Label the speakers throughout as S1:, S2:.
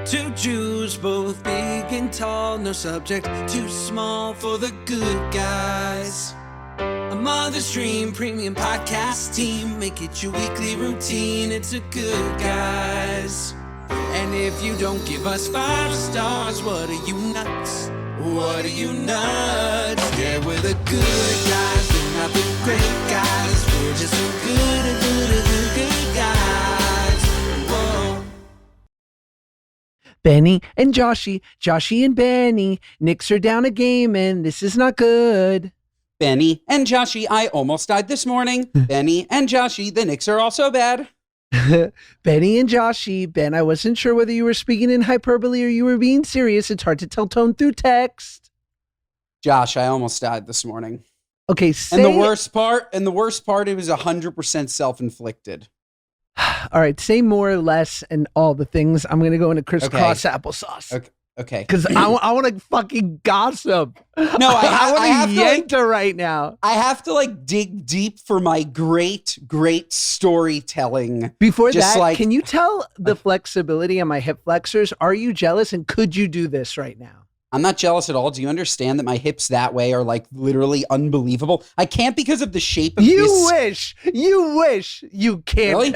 S1: Two Jews, both big and tall, no subject too small for the good guys. A Mother's Dream premium podcast team, make it your weekly routine. It's a Good Guys. And if you don't give us 5 stars, what are you nuts? What are you nuts? Yeah, we're the good guys, we're not the great guys. We're just so good guys. Whoa.
S2: Benny and Joshy and Benny. Knicks are down a game and this is not good.
S3: Benny and Joshy, I almost died this morning. Benny and Joshy, the Knicks are also bad.
S2: Benny and Joshy. Ben, I wasn't sure whether you were speaking in hyperbole or you were being serious. It's hard to tell tone through text.
S3: Josh, I almost died this morning.
S2: Okay,
S3: and the worst part, it was 100% self-inflicted.
S2: All right, say more or less and all the things. I'm going to go into crisscross applesauce.
S3: Okay.
S2: Because I want to fucking gossip.
S3: No,
S2: I want to yenta right now.
S3: I have to dig deep for my great storytelling.
S2: Before that, can you tell the flexibility on my hip flexors? Are you jealous and could you do this right now?
S3: I'm not jealous at all. Do you understand that my hips that way are literally unbelievable? I can't because of the shape of this.
S2: You wish you can't.
S3: Really?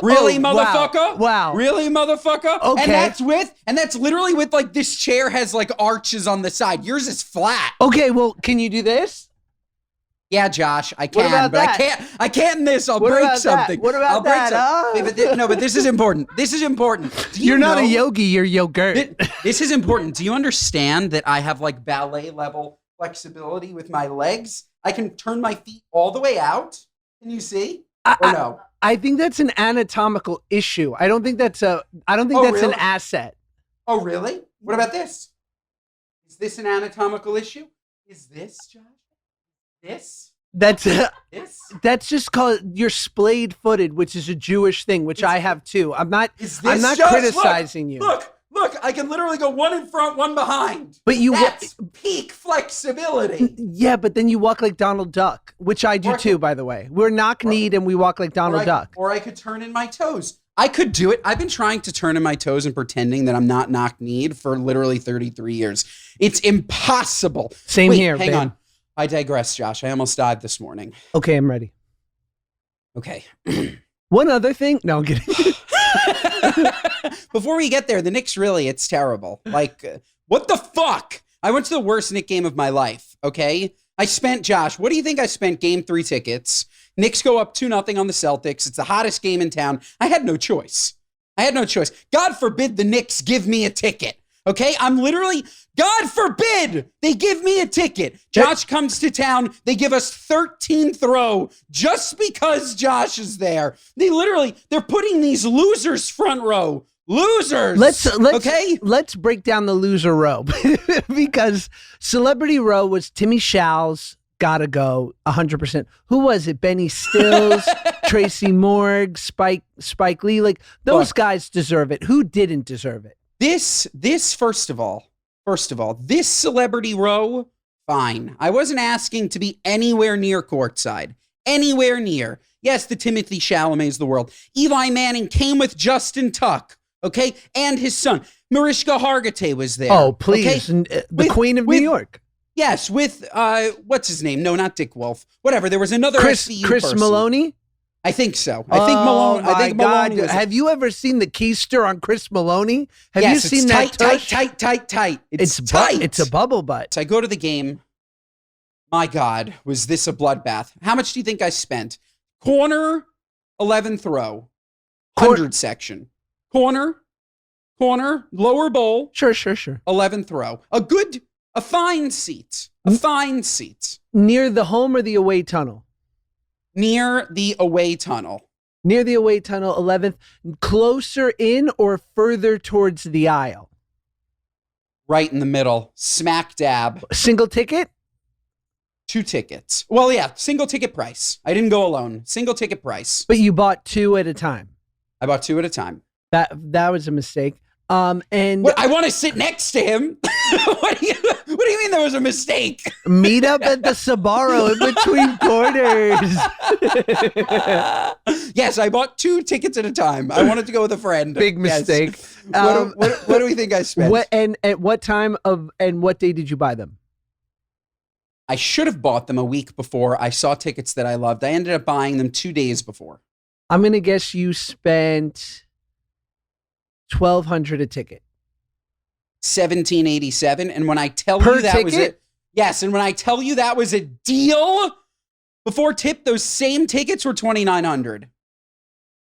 S3: Really, motherfucker?
S2: Wow.
S3: Really, motherfucker?
S2: Okay.
S3: And that's literally with this chair has arches on the side. Yours is flat.
S2: Okay, well, can you do this?
S3: Yeah, Josh, I can, but I can't in this. I'll break something.
S2: What about that?
S3: But this is important. This is important.
S2: You're not a yogi, you're yogurt.
S3: This is important. Do you understand that I have ballet level flexibility with my legs? I can turn my feet all the way out. Can you see? Or no?
S2: I think that's an anatomical issue. I don't think that's an asset.
S3: Oh, really? What about this? Is this an anatomical issue? Is this, Josh? This?
S2: That's just called you're splayed footed, which is a Jewish thing, which I have too. I'm not criticizing you.
S3: Look, I can literally go one in front, one behind.
S2: But
S3: that's peak flexibility.
S2: Yeah, but then you walk like Donald Duck, which I do too, by the way. We're knock-kneed and we walk like Donald Duck.
S3: Or I could turn in my toes. I could do it. I've been trying to turn in my toes and pretending that I'm not knock-kneed for literally 33 years. It's impossible.
S2: Same here,
S3: hang on. I digress, Josh. I almost died this morning.
S2: Okay, I'm ready.
S3: Okay.
S2: One other thing. No, I'm kidding.
S3: Before we get there, the Knicks it's terrible. What the fuck? I went to the worst Knicks game of my life, okay? Josh, what do you think I spent game 3 tickets? Knicks go up 2-0 on the Celtics. It's the hottest game in town. I had no choice. God forbid the Knicks give me a ticket. Okay, I'm literally, God forbid they give me a ticket. Josh comes to town. They give us 13th row just because Josh is there. They're putting these losers front row. Losers.
S2: Let's break down the loser row because celebrity row was Timmy Show's gotta go 100%. Who was it? Benny Stills, Tracy Morg, Spike Lee. Those guys deserve it. Who didn't deserve it?
S3: This first of all, this celebrity row, fine. I wasn't asking to be anywhere near courtside. Anywhere near. Yes, the Timothy Chalamets of the world. Eli Manning came with Justin Tuck, okay? And his son. Mariska Hargitay was there.
S2: Oh, please. Okay? The Queen of New York.
S3: Yes, with, what's his name? No, not Dick Wolf. Whatever, there was another
S2: Chris
S3: person.
S2: Maloney?
S3: I think so. I think Malone.
S2: Have you ever seen the keister on Chris Maloney? Have you seen that?
S3: Tight. It's tight.
S2: It's a bubble butt.
S3: So I go to the game. My God, was this a bloodbath? How much do you think I spent? Corner, 11th row, 100 section. Corner, lower bowl.
S2: Sure.
S3: 11th row. A fine seat.
S2: Near the home or the away tunnel?
S3: Near the away tunnel.
S2: Near the away tunnel, 11th. Closer in or further towards the aisle?
S3: Right in the middle. Smack dab.
S2: Single ticket?
S3: 2 tickets. Well, yeah, single ticket price. I didn't go alone. Single ticket price.
S2: But you bought 2 at a time.
S3: I bought 2 at a time.
S2: That was a mistake. And
S3: I want to sit next to him. What do you mean there was a mistake?
S2: Meet up at the Sbarro in between quarters.
S3: Yes, I bought 2 tickets at a time. I wanted to go with a friend.
S2: Big mistake.
S3: Yes. What do we think I spent?
S2: And at what time and what day did you buy them?
S3: I should have bought them a week before. I saw tickets that I loved. I ended up buying them 2 days before.
S2: I'm going to guess you spent $1,200 a ticket.
S3: $1,787. And when I tell
S2: Per
S3: you that
S2: ticket?
S3: was it. Yes. And when I tell you that was a deal before tip, those same tickets were $2,900.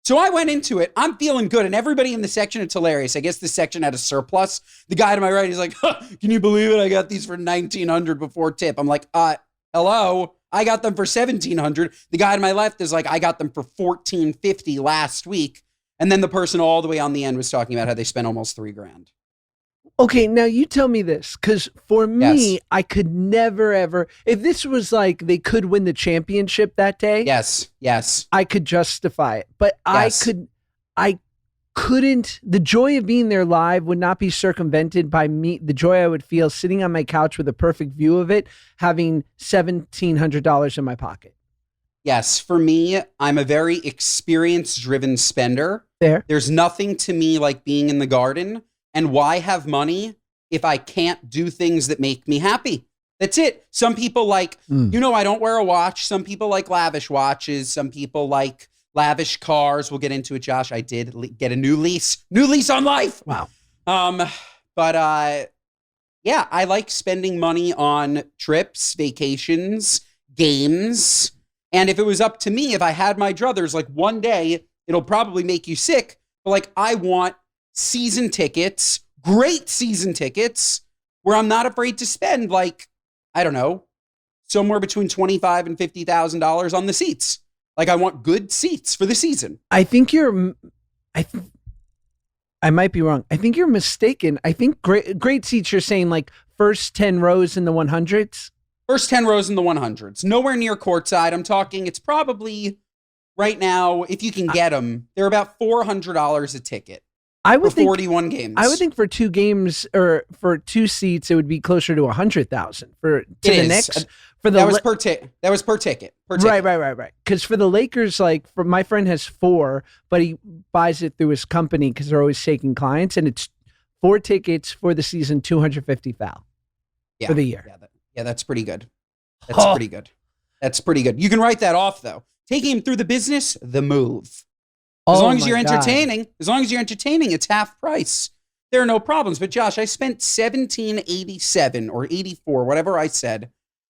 S3: So I went into it. I'm feeling good. And everybody in the section, it's hilarious. I guess this section had a surplus. The guy to my right, he's like, can you believe it? I got these for $1,900 before tip. I'm like, hello. I got them for $1,700. The guy to my left is like, I got them for $1,450 last week. And then the person all the way on the end was talking about how they spent almost $3,000.
S2: Okay, now you tell me this, because for me,
S3: Yes.
S2: I could never, ever, if this was like they could win the championship that day,
S3: Yes.
S2: I could justify it. But
S3: Yes.
S2: I couldn't, the joy of being there live would not be circumvented by me, the joy I would feel sitting on my couch with a perfect view of it, having $1,700 in my pocket.
S3: Yes. For me, I'm a very experience-driven spender.
S2: There.
S3: There's nothing to me like being in the garden. And why have money if I can't do things that make me happy? That's it. Some people like, I don't wear a watch. Some people like lavish watches. Some people like lavish cars. We'll get into it, Josh. I did get a new lease on life.
S2: Wow.
S3: But yeah, I like spending money on trips, vacations, games. And if it was up to me, if I had my druthers, like one day, it'll probably make you sick. But like, I want season tickets, great season tickets, where I'm not afraid to spend like, I don't know, somewhere between $25,000 and $50,000 on the seats. Like I want good seats for the season.
S2: I think I might be wrong. I think you're mistaken. I think great seats, you're saying like first 10 rows in the 100s?
S3: First 10 rows in the 100s. Nowhere near courtside. I'm talking, it's probably right now, if you can get them, they're about $400 a ticket.
S2: I would
S3: for 41 games.
S2: I would think for 2 games or for 2 seats, it would be closer to 100,000 for the Knicks. For the
S3: that was per ticket.
S2: Right. Because for the Lakers, like for my friend has 4, but he buys it through his company because they're always taking clients, and it's 4 tickets for the season, 250 foul for the year.
S3: Yeah, that's pretty good. Pretty good. That's pretty good. You can write that off though. Taking him through the business, the move. As long as you're entertaining, it's half price. There are no problems. But Josh, I spent $1,787 or 84, whatever I said,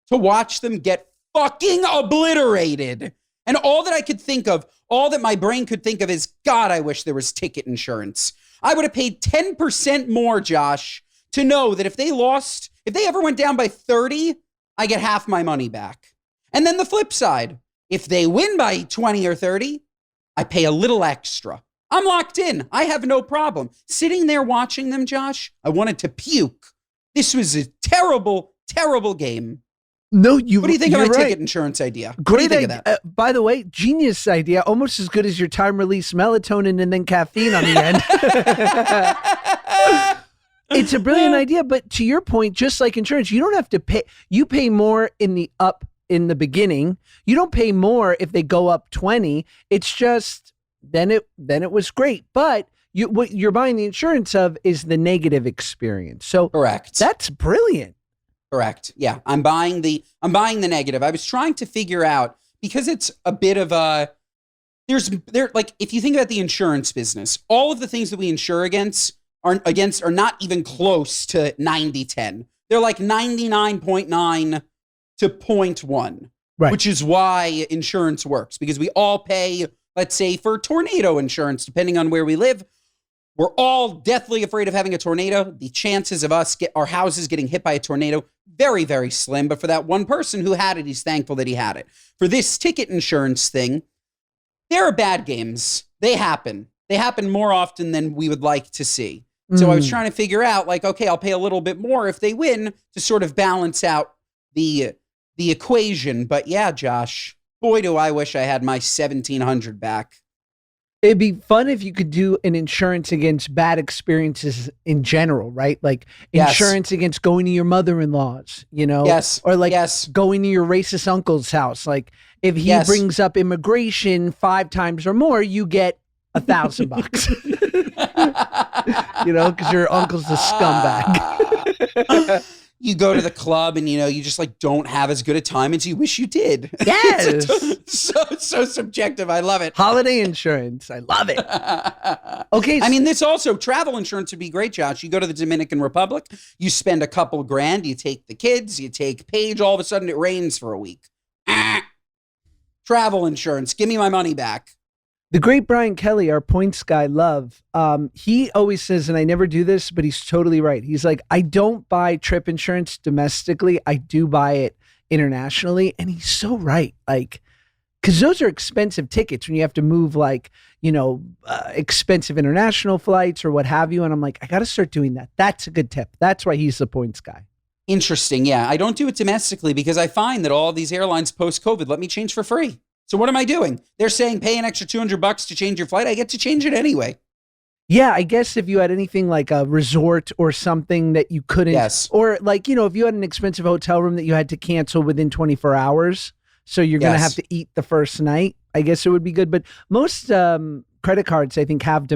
S3: to watch them get fucking obliterated. And all that I could think of, all that my brain could think of is, God, I wish there was ticket insurance. I would have paid 10% more, Josh, to know that if they ever went down by 30, I get half my money back. And then the flip side, if they win by 20 or 30, I pay a little extra. I'm locked in. I have no problem. Sitting there watching them, Josh, I wanted to puke. This was a terrible, terrible game.
S2: No,
S3: what do you think of my ticket insurance idea?
S2: Great
S3: what do you think of that?
S2: By the way, genius idea. Almost as good as your time-release melatonin and then caffeine on the end. It's a brilliant idea, but to your point, just like insurance, you don't have to pay. You pay more in the beginning. You don't pay more if they go up 20. It's just then it was great. But what you're buying the insurance of is the negative experience. So
S3: correct.
S2: That's brilliant.
S3: Correct. Yeah, I'm buying the negative. I was trying to figure out, because it's a bit of a like, if you think about the insurance business, all of the things that we insure against are not even close to 90-10. They're like 99.9 to 0.1. Right. Which is why insurance works, because we all pay, let's say, for tornado insurance, depending on where we live. We're all deathly afraid of having a tornado. The chances of our houses getting hit by a tornado, very, very slim. But for that one person who had it, he's thankful that he had it. For this ticket insurance thing, there are bad games. They happen. They happen more often than we would like to see. So I was trying to figure out, like, okay, I'll pay a little bit more if they win to sort of balance out the equation. But yeah, Josh, boy, do I wish I had my $1,700 back.
S2: It'd be fun if you could do an insurance against bad experiences in general, right? Like
S3: Yes.
S2: insurance against going to your mother-in-law's,
S3: Yes.
S2: or like
S3: Yes.
S2: going to your racist uncle's house. Like if he
S3: Yes.
S2: brings up immigration 5 times or more, you get $1,000. Because your uncle's a scumbag.
S3: You go to the club and you just like don't have as good a time as you wish you did.
S2: Yes.
S3: so subjective. I love it.
S2: Holiday insurance. I love it. Okay.
S3: I mean, this also travel insurance would be great, Josh. You go to the Dominican Republic, you spend a couple grand, you take the kids, you take Paige, all of a sudden it rains for a week. Travel insurance. Give me my money back.
S2: The great Brian Kelly, our points guy, love. He always says, and I never do this, but he's totally right. He's like, I don't buy trip insurance domestically. I do buy it internationally. And he's so right. Like, because those are expensive tickets when you have to move expensive international flights or what have you. And I'm like, I got to start doing that. That's a good tip. That's why he's the points guy.
S3: Interesting. Yeah. I don't do it domestically because I find that all these airlines post-COVID let me change for free. So what am I doing? They're saying pay an extra $200 to change your flight. I get to change it anyway.
S2: Yeah, I guess if you had anything like a resort or something that you couldn't,
S3: Yes.
S2: or like, if you had an expensive hotel room that you had to cancel within 24 hours, so you're going to have to eat the first night, I guess it would be good. But most credit cards, I think, have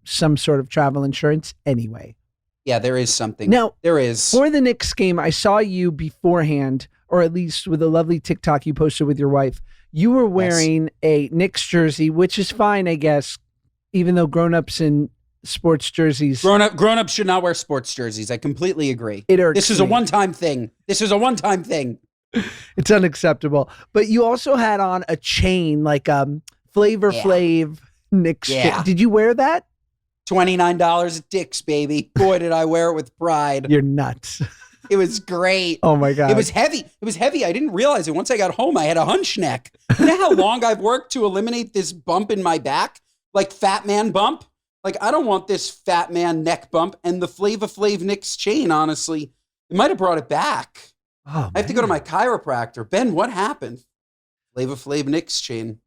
S2: some sort of travel insurance anyway.
S3: Yeah, there is something.
S2: Now,
S3: there is.
S2: For the Knicks game, I saw you beforehand, or at least with a lovely TikTok you posted with your wife. You were wearing a Knicks jersey, which is fine, I guess, even though grown-ups in sports jerseys.
S3: Grown-ups should not wear sports jerseys. I completely agree.
S2: It irks
S3: This is
S2: me.
S3: a one-time thing.
S2: It's unacceptable. But you also had on a chain, like Flavor Flav Knicks chain. Did you wear that?
S3: $29 at Dick's, baby. Boy, did I wear it with pride.
S2: You're nuts.
S3: It was great.
S2: Oh my God.
S3: It was heavy. I didn't realize it. Once I got home, I had a hunch neck. You know how long I've worked to eliminate this bump in my back? Like fat man bump? Like, I don't want this fat man neck bump. And the Flavor Flav Knicks chain, honestly, it might have brought it back.
S2: Oh,
S3: I have to go to my chiropractor. Ben, what happened? Flavor Flav Knicks chain.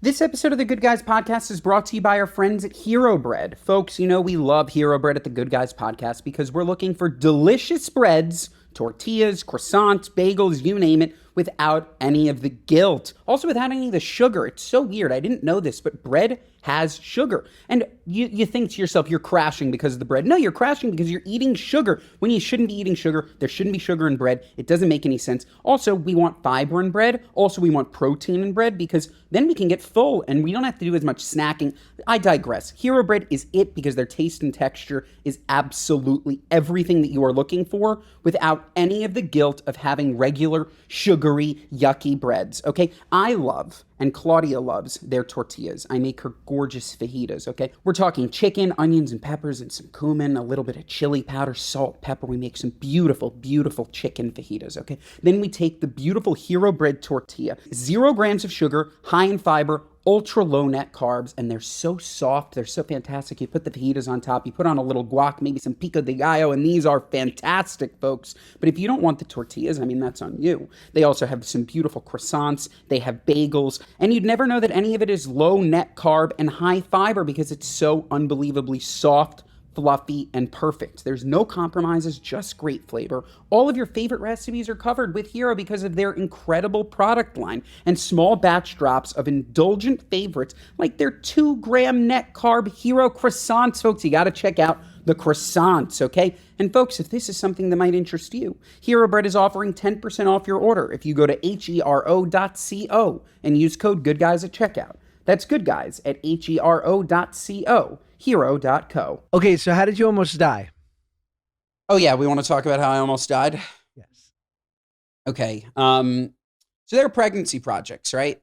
S3: This episode of the Good Guys Podcast is brought to you by our friends at Hero Bread. Folks, we love Hero Bread at the Good Guys Podcast because we're looking for delicious breads, tortillas, croissants, bagels, you name it, without any of the guilt. Also without any of the sugar. It's so weird. I didn't know this, but bread has sugar. And you think to yourself, you're crashing because of the bread. No, you're crashing because you're eating sugar when you shouldn't be eating sugar. There shouldn't be sugar in bread. It doesn't make any sense. Also, we want fiber in bread. Also, we want protein in bread because then we can get full and we don't have to do as much snacking. I digress. Hero Bread is it because their taste and texture is absolutely everything that you are looking for without any of the guilt of having regular, sugary, yucky breads, okay? I love, and Claudia loves, their tortillas. I make her gorgeous fajitas, okay? We're talking chicken, onions, and peppers, and some cumin, a little bit of chili powder, salt, pepper. We make some beautiful, beautiful chicken fajitas, okay? Then we take the beautiful Hero Bread tortilla, 0 grams of sugar, high in fiber, ultra low net carbs, and they're so soft. They're so fantastic. You put the fajitas on top, you put on a little guac, maybe some pico de gallo, and these are fantastic, folks. But if you don't want the tortillas, that's on you. They also have some beautiful croissants. They have bagels, and you'd never know that any of it is low net carb and high fiber because it's so unbelievably soft, fluffy, and perfect. There's no compromises, just great flavor. All of your favorite recipes are covered with Hero because of their incredible product line and small batch drops of indulgent favorites like their 2-gram net carb Hero croissants. Folks, you got to check out the croissants, okay? And folks, if this is something that might interest you, Hero Bread is offering 10% off your order if you go to hero.co and use code GOODGUYS at checkout. That's goodguys at hero.co. Hero.co.
S2: Okay, so how did you almost die?
S3: Oh yeah, we want to talk about how I almost died?
S2: Yes.
S3: Okay. So there are pregnancy projects, right?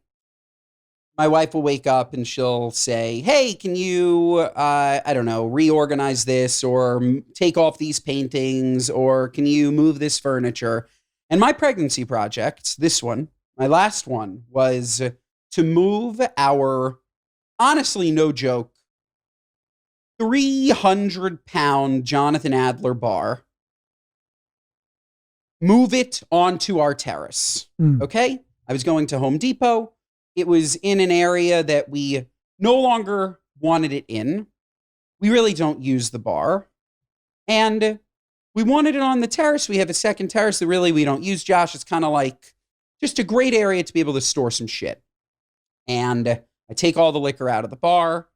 S3: My wife will wake up and she'll say, hey, can you, reorganize this or take off these paintings or can you move this furniture? And my pregnancy project, this one, my last one, was to move our, honestly, no joke, 300-pound Jonathan Adler bar, move it onto our terrace, okay? I was going to Home Depot. It was in an area that we no longer wanted it in. We really don't use the bar. And we wanted it on the terrace. We have a second terrace that really we don't use, Josh. It's kind of like just a great area to be able to store some shit. And I take all the liquor out of the bar.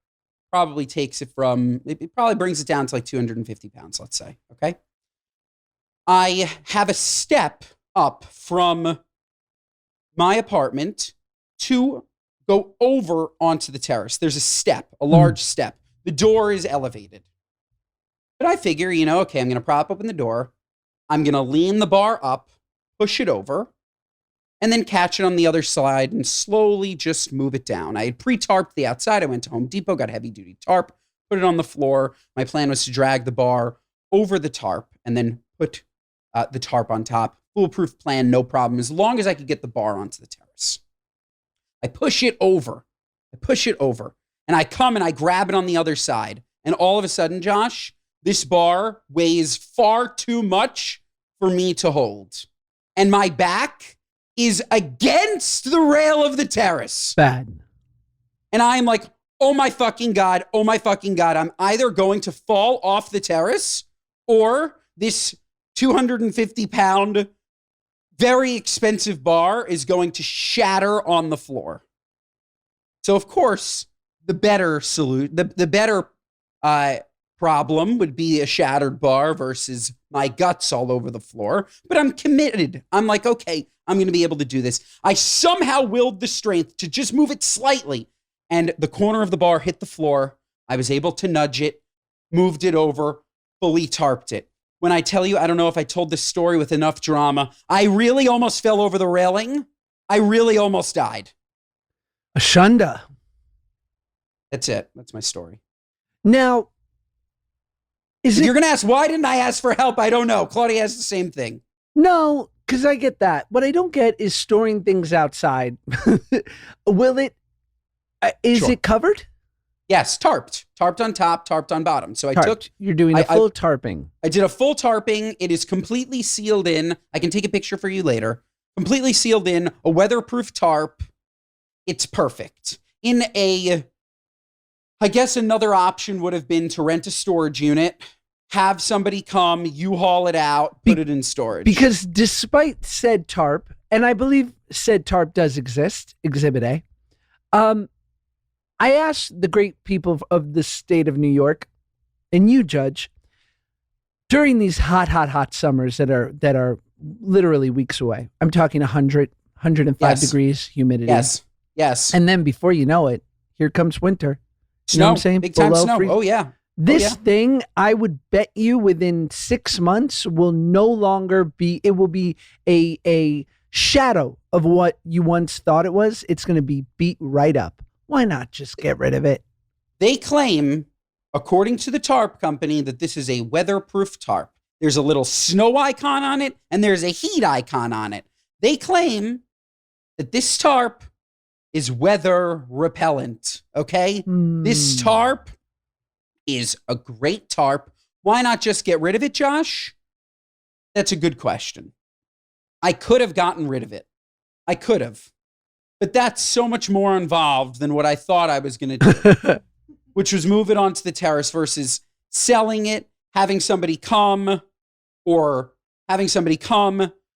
S3: Probably takes it from, it probably brings it down to like 250 pounds, let's say. Okay. I have a step up from my apartment to go over onto the terrace. There's a step, a large step. The door is elevated. But I figure, okay, I'm going to prop open the door. I'm going to lean the bar up, push it over, and then catch it on the other side and slowly just move it down. I had pre-tarped the outside. I went to Home Depot, got a heavy-duty tarp, put it on the floor. My plan was to drag the bar over the tarp and then put the tarp on top. Foolproof plan, no problem, as long as I could get the bar onto the terrace. I push it over. And I come and I grab it on the other side. And all of a sudden, Josh, this bar weighs far too much for me to hold. And my back is against the rail of the terrace.
S2: Bad.
S3: And I'm like, oh my fucking God. I'm either going to fall off the terrace or this 250-pound, very expensive bar is going to shatter on the floor. So, of course, the better problem would be a shattered bar versus my guts all over the floor. But I'm committed. I'm like, okay, I'm going to be able to do this. I somehow willed the strength to just move it slightly. And the corner of the bar hit the floor. I was able to nudge it, moved it over, fully tarped it. When I tell you, I don't know if I told this story with enough drama, I really almost fell over the railing. I really almost died.
S2: Ashunda.
S3: That's it. That's my story.
S2: Now,
S3: You're going to ask, why didn't I ask for help? I don't know. Claudia has the same thing.
S2: No, because I get that. What I don't get is storing things outside. Will it? Is
S3: Sure.
S2: it covered?
S3: Yes, tarped on top, tarped on bottom. So
S2: You're doing a full tarping.
S3: I did a full tarping. It is completely sealed in. I can take a picture for you later. Completely sealed in, a weatherproof tarp. It's perfect. I guess another option would have been to rent a storage unit, have somebody come, you haul it out, put it in storage.
S2: Because despite said tarp, and I believe said tarp does exist, Exhibit A, I asked the great people of the state of New York, and you judge, during these hot summers that are literally weeks away. I'm talking 100, 105 degrees, humidity.
S3: Yes.
S2: And then before you know it, here comes winter.
S3: Snow,
S2: you know what I'm saying?
S3: big time
S2: Below
S3: snow.
S2: freezing.
S3: Oh, yeah.
S2: This thing, I would bet you within 6 months will no longer be, it will be a shadow of what you once thought it was. It's going to be beat right up. Why not just get rid of it?
S3: They claim, according to the tarp company, that this is a weatherproof tarp. There's a little snow icon on it, and there's a heat icon on it. They claim that this tarp is weather repellent, okay? This tarp is a great tarp. Why not just get rid of it, Josh? That's a good question. I could have gotten rid of it. I could have. But that's so much more involved than what I thought I was going to do, which was move it onto the terrace versus selling it, having somebody come. But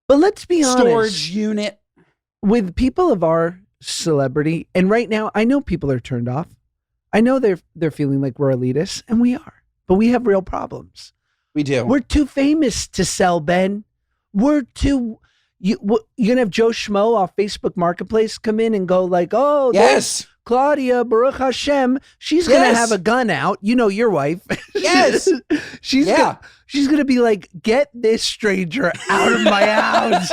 S2: let's be honest.
S3: Storage unit.
S2: With people of our celebrity, and right now, I know people are turned off. I know they're feeling like we're elitists, and we are. But we have real problems.
S3: We do.
S2: We're too famous to sell, Ben. You're gonna have Joe Schmo off Facebook Marketplace come in and go like, oh,
S3: yes,
S2: Claudia, Baruch Hashem, she's gonna have a gun out. You know your wife.
S3: Yes.
S2: she's gonna be like, get this stranger out of my house.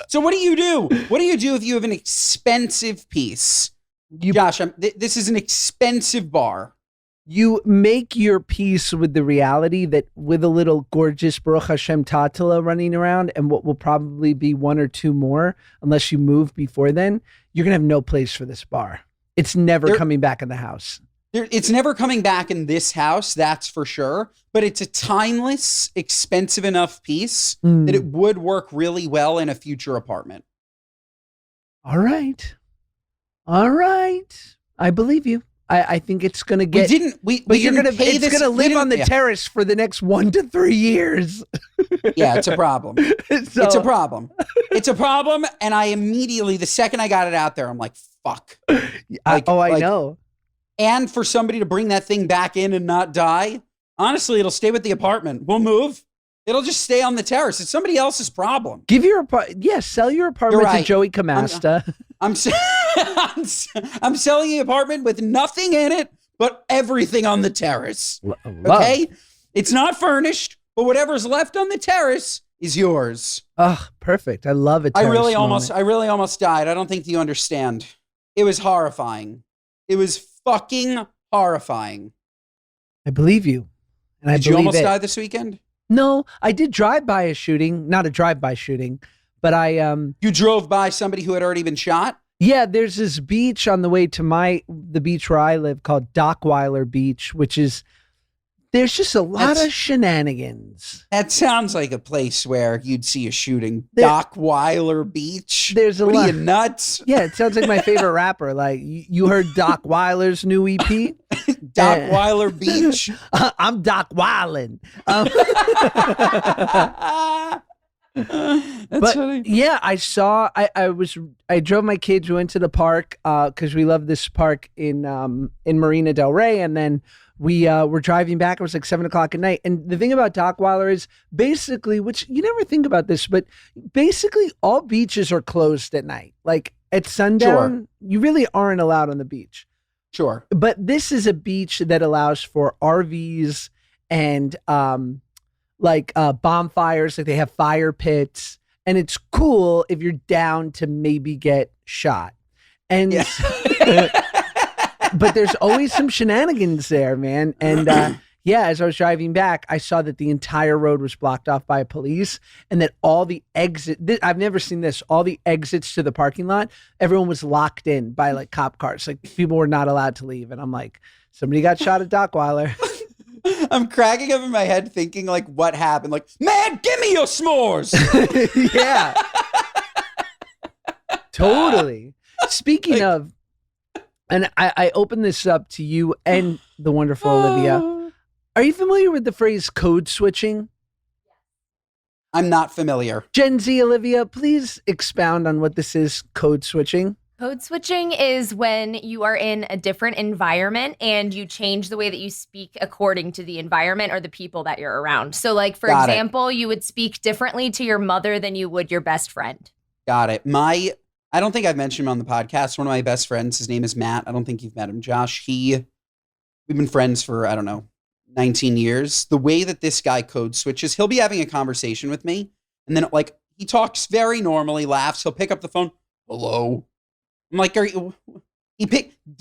S3: So what do you do? What do you do if you have an expensive piece? Josh, this is an expensive bar.
S2: You make your peace with the reality that with a little gorgeous Baruch Hashem Tatala running around and what will probably be one or two more, unless you move before then, you're going to have no place for this bar. It's never coming back in the house.
S3: It's never coming back in this house, that's for sure. But it's a timeless, expensive enough piece that it would work really well in a future apartment.
S2: All right. All right. I believe you. I think it's going to get.
S3: But
S2: It's going to live on the terrace for the next 1 to 3 years.
S3: Yeah, it's a problem. It's a problem. It's a problem. And I immediately, the second I got it out there, I'm like, fuck.
S2: I know.
S3: And for somebody to bring that thing back in and not die, honestly, it'll stay with the apartment. We'll move. It'll just stay on the terrace. It's somebody else's problem.
S2: Sell your apartment to Joey Camasta.
S3: I'm selling the apartment with nothing in it but everything on the terrace. Okay? It's not furnished, but whatever's left on the terrace is yours.
S2: Oh, perfect. I love it.
S3: I really almost died. I don't think you understand. It was horrifying. It was fucking horrifying.
S2: I believe you. And
S3: Did you almost die this weekend?
S2: No, I did drive by a shooting, not a drive-by shooting, but
S3: You drove by somebody who had already been shot?
S2: Yeah, there's this beach on the way to the beach where I live called Dockweiler Beach, there's just a lot of shenanigans.
S3: That sounds like a place where you'd see a shooting. Dockweiler Beach?
S2: There's a lot.
S3: What are you, nuts?
S2: Yeah, it sounds like my favorite rapper. Like, you heard Dockweiler's new EP?
S3: Dockweiler Beach?
S2: I'm Dockweiling.
S3: That's funny.
S2: Yeah, I drove my kids. We went to the park because we love this park in Marina Del Rey, and then we were driving back. It was like 7:00 at night. And the thing about Dockweiler is basically, which you never think about this, but basically all beaches are closed at night. Like at sundown, You really aren't allowed on the beach.
S3: Sure.
S2: But this is a beach that allows for RVs and bonfires. Like they have fire pits, and it's cool if you're down to maybe get shot. And but there's always some shenanigans there, man. And as I was driving back, I saw that the entire road was blocked off by police, and that all the I've never seen this, all the exits to the parking lot, everyone was locked in by like cop cars. Like people were not allowed to leave. And I'm like, somebody got shot at Dockweiler.
S3: I'm cracking up in my head thinking like, what happened? Like, man, give me your s'mores.
S2: Yeah. Totally. Speaking of, and I open this up to you and the wonderful Olivia. Are you familiar with the phrase code switching?
S3: I'm not familiar.
S2: Gen Z Olivia, please expound on what this is, code switching.
S4: Code switching is when you are in a different environment and you change the way that you speak according to the environment or the people that you're around. So like, for example, you would speak differently to your mother than you would your best friend.
S3: Got it. I don't think I've mentioned him on the podcast. One of my best friends, his name is Matt. I don't think you've met him, Josh. We've been friends for, 19 years. The way that this guy code switches, he'll be having a conversation with me, and then like he talks very normally, laughs. He'll pick up the phone. Hello. I'm like, he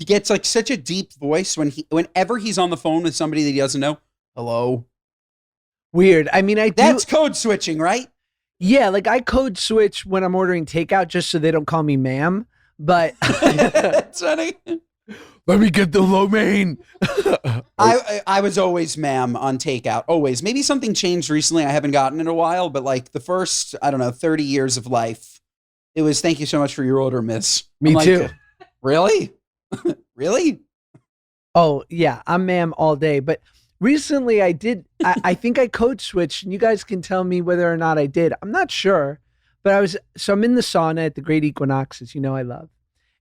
S3: gets like such a deep voice whenever he's on the phone with somebody that he doesn't know. Hello.
S2: Weird. I mean,
S3: that's code switching, right?
S2: Yeah, like I code switch when I'm ordering takeout just so they don't call me ma'am. But
S3: that's funny.
S2: Let me get the lo mein.
S3: I was always ma'am on takeout. Always. Maybe something changed recently. I haven't gotten in a while, but like the first, 30 years of life, it was thank you so much for your order, miss.
S2: Me too.
S3: Really? Really?
S2: Oh, yeah. I'm ma'am all day. But recently I I think I code switched, and you guys can tell me whether or not I did. I'm not sure. But I'm in the sauna at the Great Equinox, as you know I love.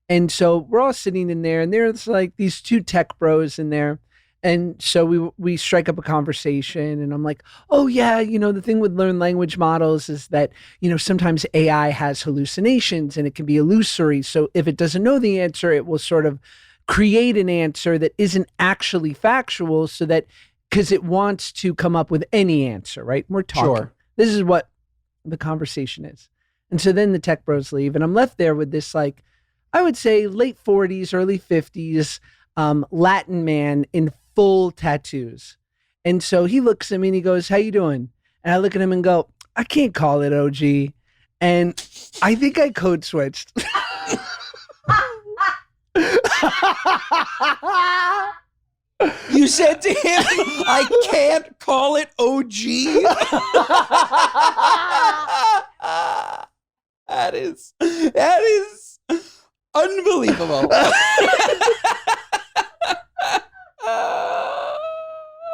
S2: And so we're all sitting in there, and there's like these two tech bros in there. And so we strike up a conversation, and I'm like, oh yeah, the thing with learned language models is that, sometimes AI has hallucinations and it can be illusory. So if it doesn't know the answer, it will sort of create an answer that isn't actually factual, so that, because it wants to come up with any answer, right? We're talking.
S3: Sure.
S2: This is what the conversation is. And so then the tech bros leave, and I'm left there with this, like, I would say late 40s, early 50s, Latin man in full tattoos. And so he looks at me and he goes, how you doing? And I look at him and go, I can't call it OG. And I think I code switched.
S3: You said to him, I can't call it OG. That is Unbelievable.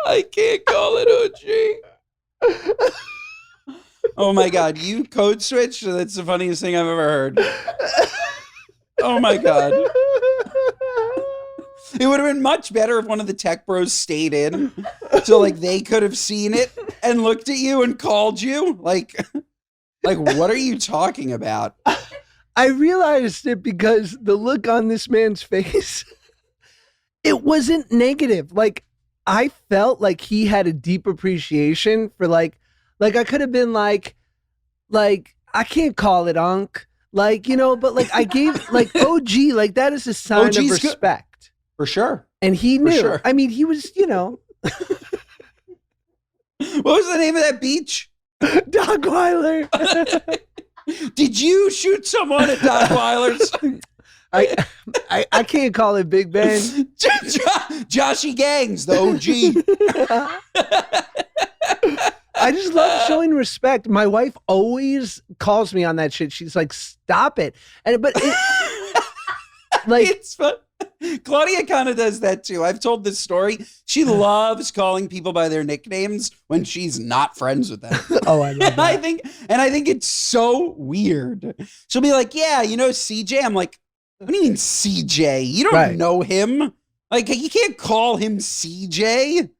S3: I can't call it OG. Oh my God, you code switched? That's the funniest thing I've ever heard. Oh my God. It would have been much better if one of the tech bros stayed in so like they could have seen it and looked at you and called you. Like what are you talking about?
S2: I realized it because the look on this man's face, it wasn't negative. Like, I felt like he had a deep appreciation for like I could have been like, I can't call it unk. Like, you know, but like I gave like OG, like that is a sign of respect.
S3: Good. For sure.
S2: And he knew.
S3: Sure.
S2: I mean, he was, you know.
S3: What was the name of that beach?
S2: Dockweiler.
S3: Did you shoot someone at Dockweiler's?
S2: I can't call it Big Ben.
S3: Joshy Gangs, the OG.
S2: I just love showing respect. My wife always calls me on that shit. She's like, "Stop it!" But like,
S3: it's fun. Claudia kind of does that too. I've told this story. She loves calling people by their nicknames when she's not friends with them.
S2: Oh, I love that.
S3: I think it's so weird. She'll be like, "Yeah, you know CJ." I'm like, "What do you mean CJ? You don't know him. Like, you can't call him CJ."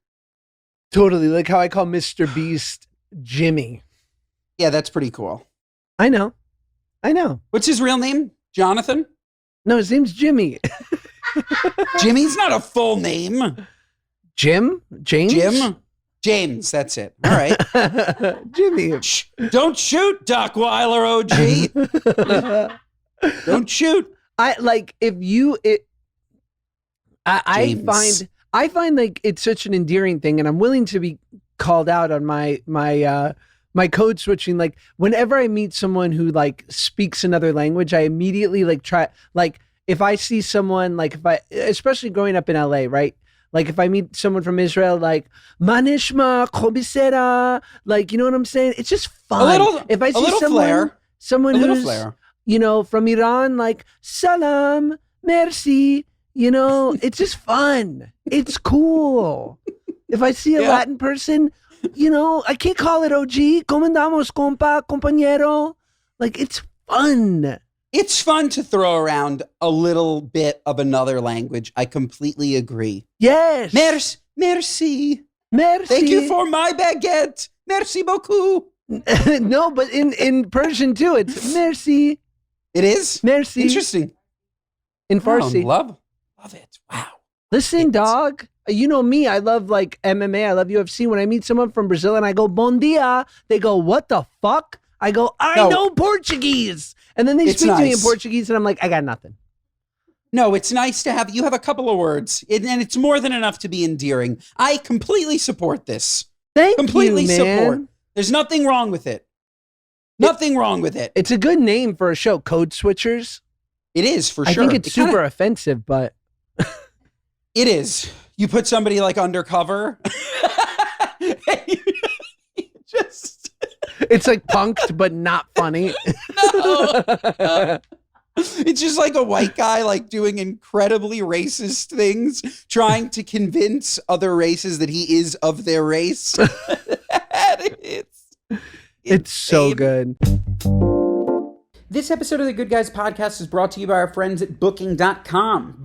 S2: Totally, like how I call Mr. Beast Jimmy.
S3: Yeah, that's pretty cool.
S2: I know.
S3: What's his real name? Jonathan?
S2: No, his name's Jimmy.
S3: Jimmy's not a full name.
S2: James?
S3: James, that's it. All right.
S2: Jimmy.
S3: Shh, don't shoot, Dockweiler OG. Don't shoot.
S2: I find like it's such an endearing thing, and I'm willing to be called out on my code switching. Like whenever I meet someone who like speaks another language, I immediately like try, like if I see someone, like especially growing up in LA, right? Like if I meet someone from Israel, like Manishma, Kobisera, like, you know what I'm saying? It's just fun. If I see someone who's, you know, from Iran, like Salam, Merci, you know, it's just fun. It's cool. If I see a Latin person, you know, I can't call it OG. ¿Cómo andamos, compa, compañero? Like, it's fun.
S3: It's fun to throw around a little bit of another language. I completely agree.
S2: Yes.
S3: Merci.
S2: Merci.
S3: Thank you for my baguette. Merci beaucoup.
S2: No, but in Persian too, it's merci.
S3: It is?
S2: Merci.
S3: Interesting.
S2: In Farsi.
S3: Love it. Wow.
S2: Listen, dog. You know me. I love like MMA. I love UFC. When I meet someone from Brazil and I go, "Bom dia," they go, "What the fuck?" I go, I know Portuguese. And then they speak to me in Portuguese and I'm like, I got nothing.
S3: No, it's nice to have, you have a couple of words and it's more than enough to be endearing. I completely support this.
S2: Completely you, man.
S3: Support. There's nothing wrong with it. Nothing wrong with it.
S2: It's a good name for a show, Code Switchers.
S3: It is, for sure.
S2: I think it's super offensive, but.
S3: It is. You put somebody like undercover.
S2: It's like punked, but not funny.
S3: No. It's just like a white guy like doing incredibly racist things, trying to convince other races that he is of their race.
S2: It's so good.
S3: This episode of the Good Guys Podcast is brought to you by our friends at Booking.com.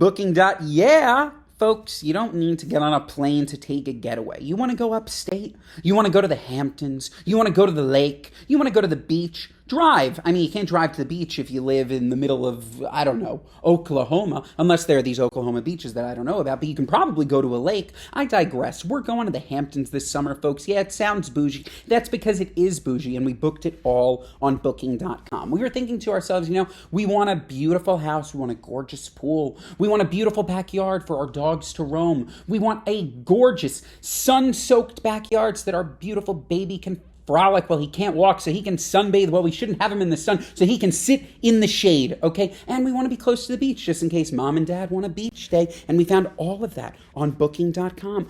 S3: Yeah. Folks, you don't need to get on a plane to take a getaway. You want to go upstate? You want to go to the Hamptons? You want to go to the lake? You want to go to the beach? Drive. I mean, you can't drive to the beach if you live in the middle of, I don't know, Oklahoma, unless there are these Oklahoma beaches that I don't know about, but you can probably go to a lake. I digress. We're going to the Hamptons this summer, folks. Yeah, it sounds bougie. That's because it is bougie, and we booked it all on Booking.com. We were thinking to ourselves, you know, we want a beautiful house. We want a gorgeous pool. We want a beautiful backyard for our dogs to roam. We want a gorgeous, sun-soaked backyard so that our beautiful baby can frolic while he can't walk, so he can sunbathe. Well, we shouldn't have him in the sun, so he can sit in the shade, okay? And we want to be close to the beach, just in case mom and dad want a beach day. And we found all of that on Booking.com.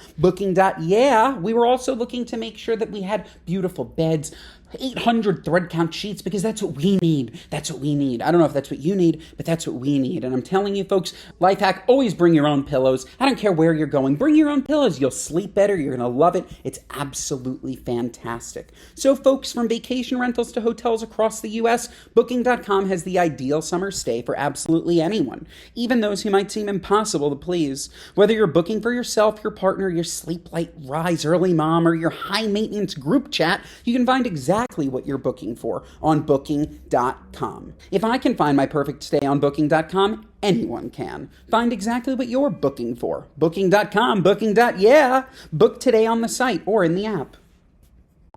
S3: We were also looking to make sure that we had beautiful beds, 800 thread count sheets because that's what we need. That's what we need. I don't know if that's what you need, but that's what we need. And I'm telling you, folks, life hack, always bring your own pillows. I don't care where you're going. Bring your own pillows. You'll sleep better. You're going to love it. It's absolutely fantastic. So, folks, from vacation rentals to hotels across the U.S., Booking.com has the ideal summer stay for absolutely anyone, even those who might seem impossible to please. Whether you're booking for yourself, your partner, your sleep light rise early mom, or your high-maintenance group chat, you can find exactly what you're booking for on Booking.com. If I can find my perfect stay on Booking.com, anyone can. Find exactly what you're booking for. Booking.com, Booking.yeah. Book today on the site or in the app.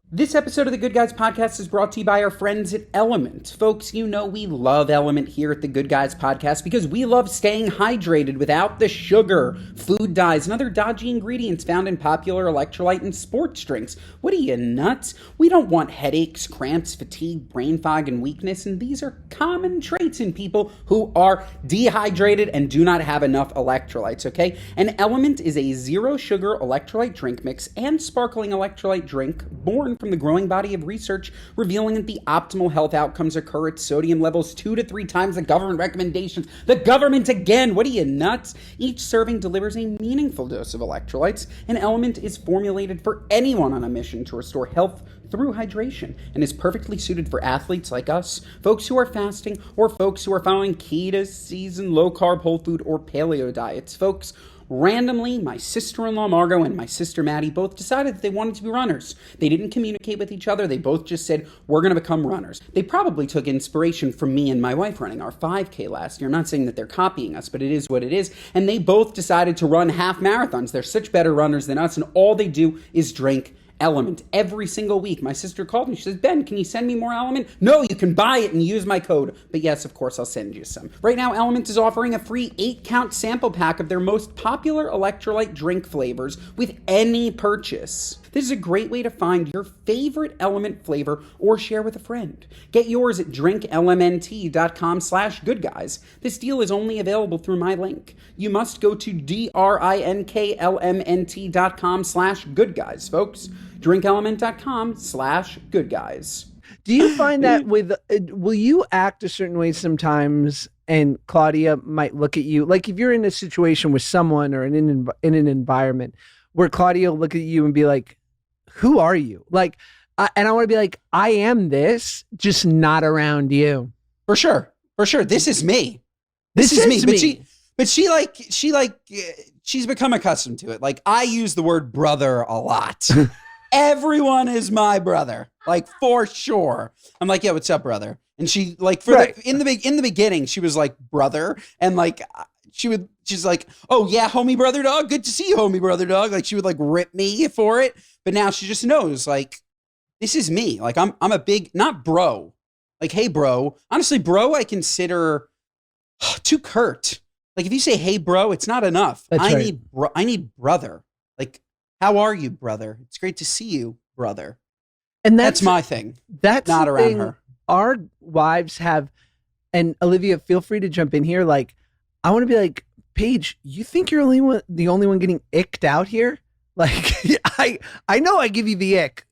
S3: This episode of the Good Guys Podcast is brought to you by our friends at Element. Folks, you know we love Element here at the Good Guys Podcast because we love staying hydrated without the sugar, food dyes, and other dodgy ingredients found in popular electrolyte and sports drinks. What are you, nuts? We don't want headaches, cramps, fatigue, brain fog, and weakness, and these are common traits in people who are dehydrated and do not have enough electrolytes, okay? And Element is a zero-sugar electrolyte drink mix and sparkling electrolyte drink born from the growing body of research revealing that the optimal health outcomes occur at sodium levels 2 to 3 times the government recommendations. The government again! What are you, nuts? Each serving delivers a meaningful dose of electrolytes. An Element is formulated for anyone on a mission to restore health through hydration and is perfectly suited for athletes like us, folks who are fasting, or folks who are following keto, season, low-carb, whole food, or paleo diets. Folks, randomly, my sister-in-law Margot and my sister Maddie both decided that they wanted to be runners. They didn't communicate with each other. They both just said, we're going to become runners. They probably took inspiration from me and my wife running our 5K last year. I'm not saying that they're copying us, but it is what it is. And they both decided to run half marathons. They're such better runners than us, and all they do is drink Element every single week. My sister called me. She says, Ben, can you send me more Element? No, you can buy it and use my code. But yes, of course, I'll send you some. Right now, Element is offering a free 8-count sample pack of their most popular electrolyte drink flavors with any purchase. This is a great way to find your favorite Element flavor or share with a friend. Get yours at drinklmnt.com/goodguys. This deal is only available through my link. You must go to drinklmnt.com/goodguys, folks. drinkelement.com/goodguys.
S2: Do you find that with, will you act a certain way sometimes and Claudia might look at you, like if you're in a situation with someone or in an environment where Claudia will look at you and be like, who are you? Like, and I want to be like, I am this, just not around you.
S3: For sure. This is me.
S2: This is me.
S3: But she's become accustomed to it. Like, I use the word brother a lot. Everyone is my brother, like, for sure. I'm like, yeah, what's up, brother? And she, like, in the beginning, she was like, brother, and like, she's like, oh yeah, homie brother dog, good to see you, homie brother dog. Like, she would like rip me for it, but now she just knows, like, this is me. Like, I'm a big, not bro, like, hey bro. Honestly, bro, I consider too curt. Like, if you say hey bro, it's not enough. I need brother. Like, how are you, brother? It's great to see you, brother. And that's my thing. That's not around her.
S2: Our wives have, and Olivia, feel free to jump in here. Like, I want to be like, Paige, you think you're the only one getting icked out here? Like, I know I give you the ick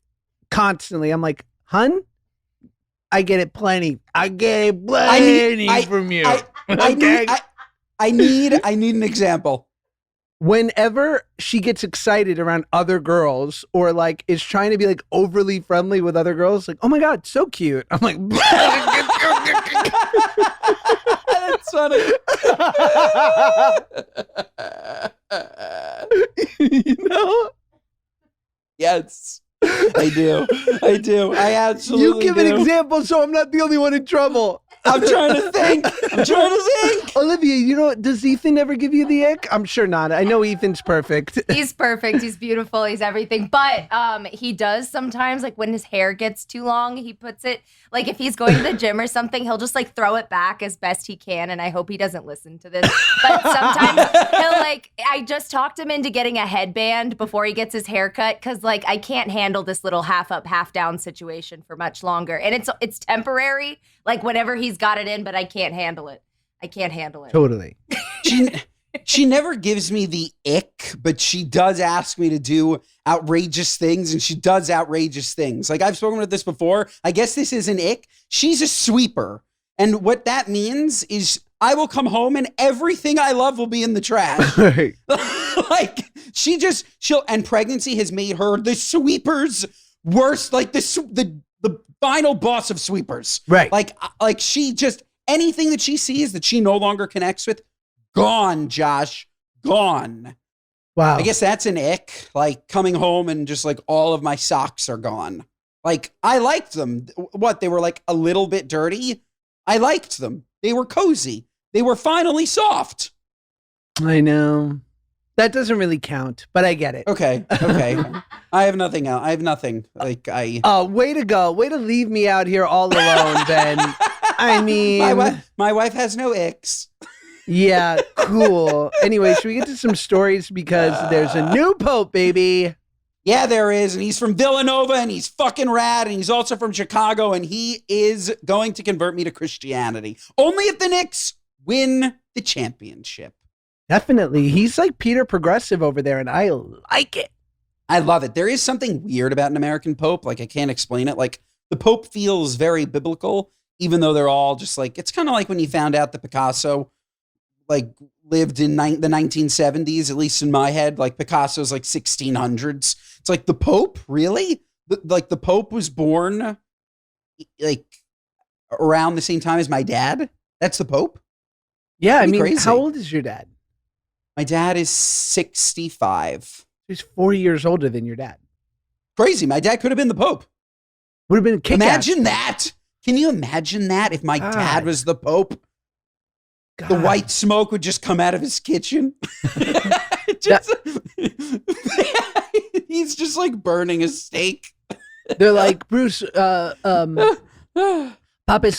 S2: constantly. I'm like, hun, I get it plenty. I get it plenty from you.
S3: I need an example.
S2: Whenever she gets excited around other girls or like is trying to be like overly friendly with other girls, like, oh my God, so cute. I'm like,
S3: that's funny.
S2: You know?
S3: Yes, I do. I absolutely
S2: You give an example so I'm not the only one in trouble.
S3: I'm trying to think.
S2: Olivia, you know, does Ethan ever give you the ick? I'm sure not. I know Ethan's perfect.
S4: He's perfect. He's beautiful. He's everything. But he does sometimes, like when his hair gets too long, he puts it, like if he's going to the gym or something, he'll just like throw it back as best he can. And I hope he doesn't listen to this. But sometimes he'll like, I just talked him into getting a headband before he gets his hair cut because like I can't handle this little half up, half down situation for much longer. And it's temporary, like whenever he's got it in, but I can't handle it.
S2: Totally.
S3: She never gives me the ick, but she does ask me to do outrageous things, and she does outrageous things. Like, I've spoken about this before. I guess this is an ick. She's a sweeper. And what that means is I will come home and everything I love will be in the trash. Like, and pregnancy has made her the sweeper's worst, like the final boss of sweepers.
S2: Right.
S3: Like she just, anything that she sees that she no longer connects with, gone, Josh, gone.
S2: Wow.
S3: I guess that's an ick, like coming home and just like all of my socks are gone. Like, I liked them. What, they were like a little bit dirty? I liked them. They were cozy. They were finally soft.
S2: I know. That doesn't really count, but I get it.
S3: Okay. I have nothing else. I have nothing. Like,
S2: Oh, way to go. Way to leave me out here all alone, Ben. I mean,
S3: my wife has no icks.
S2: Yeah, cool. Anyway, should we get to some stories, because there's a new pope, baby.
S3: Yeah, there is. And he's from Villanova, and he's fucking rad. And he's also from Chicago, and he is going to convert me to Christianity. Only if the Knicks win the championship.
S2: Definitely. He's like Peter Progressive over there, and I like it.
S3: I love it. There is something weird about an American pope. Like, I can't explain it. Like, the pope feels very biblical, even though they're all just like, it's kind of like when you found out that Picasso like lived in the 1970s, at least in my head. Like, Picasso's like 1600s. It's like, the Pope, really? Like, the Pope was born like around the same time as my dad? That's the Pope?
S2: Yeah, I mean,
S3: crazy.
S2: How old is your dad?
S3: My dad is 65.
S2: He's 4 years older than your dad.
S3: Crazy. My dad could have been the Pope.
S2: Would have been a kick-ass.
S3: Imagine that. Can you imagine that if my dad was the Pope?
S2: God.
S3: The white smoke would just come out of his kitchen. He's just like burning a steak.
S2: They're like, Bruce, Papa's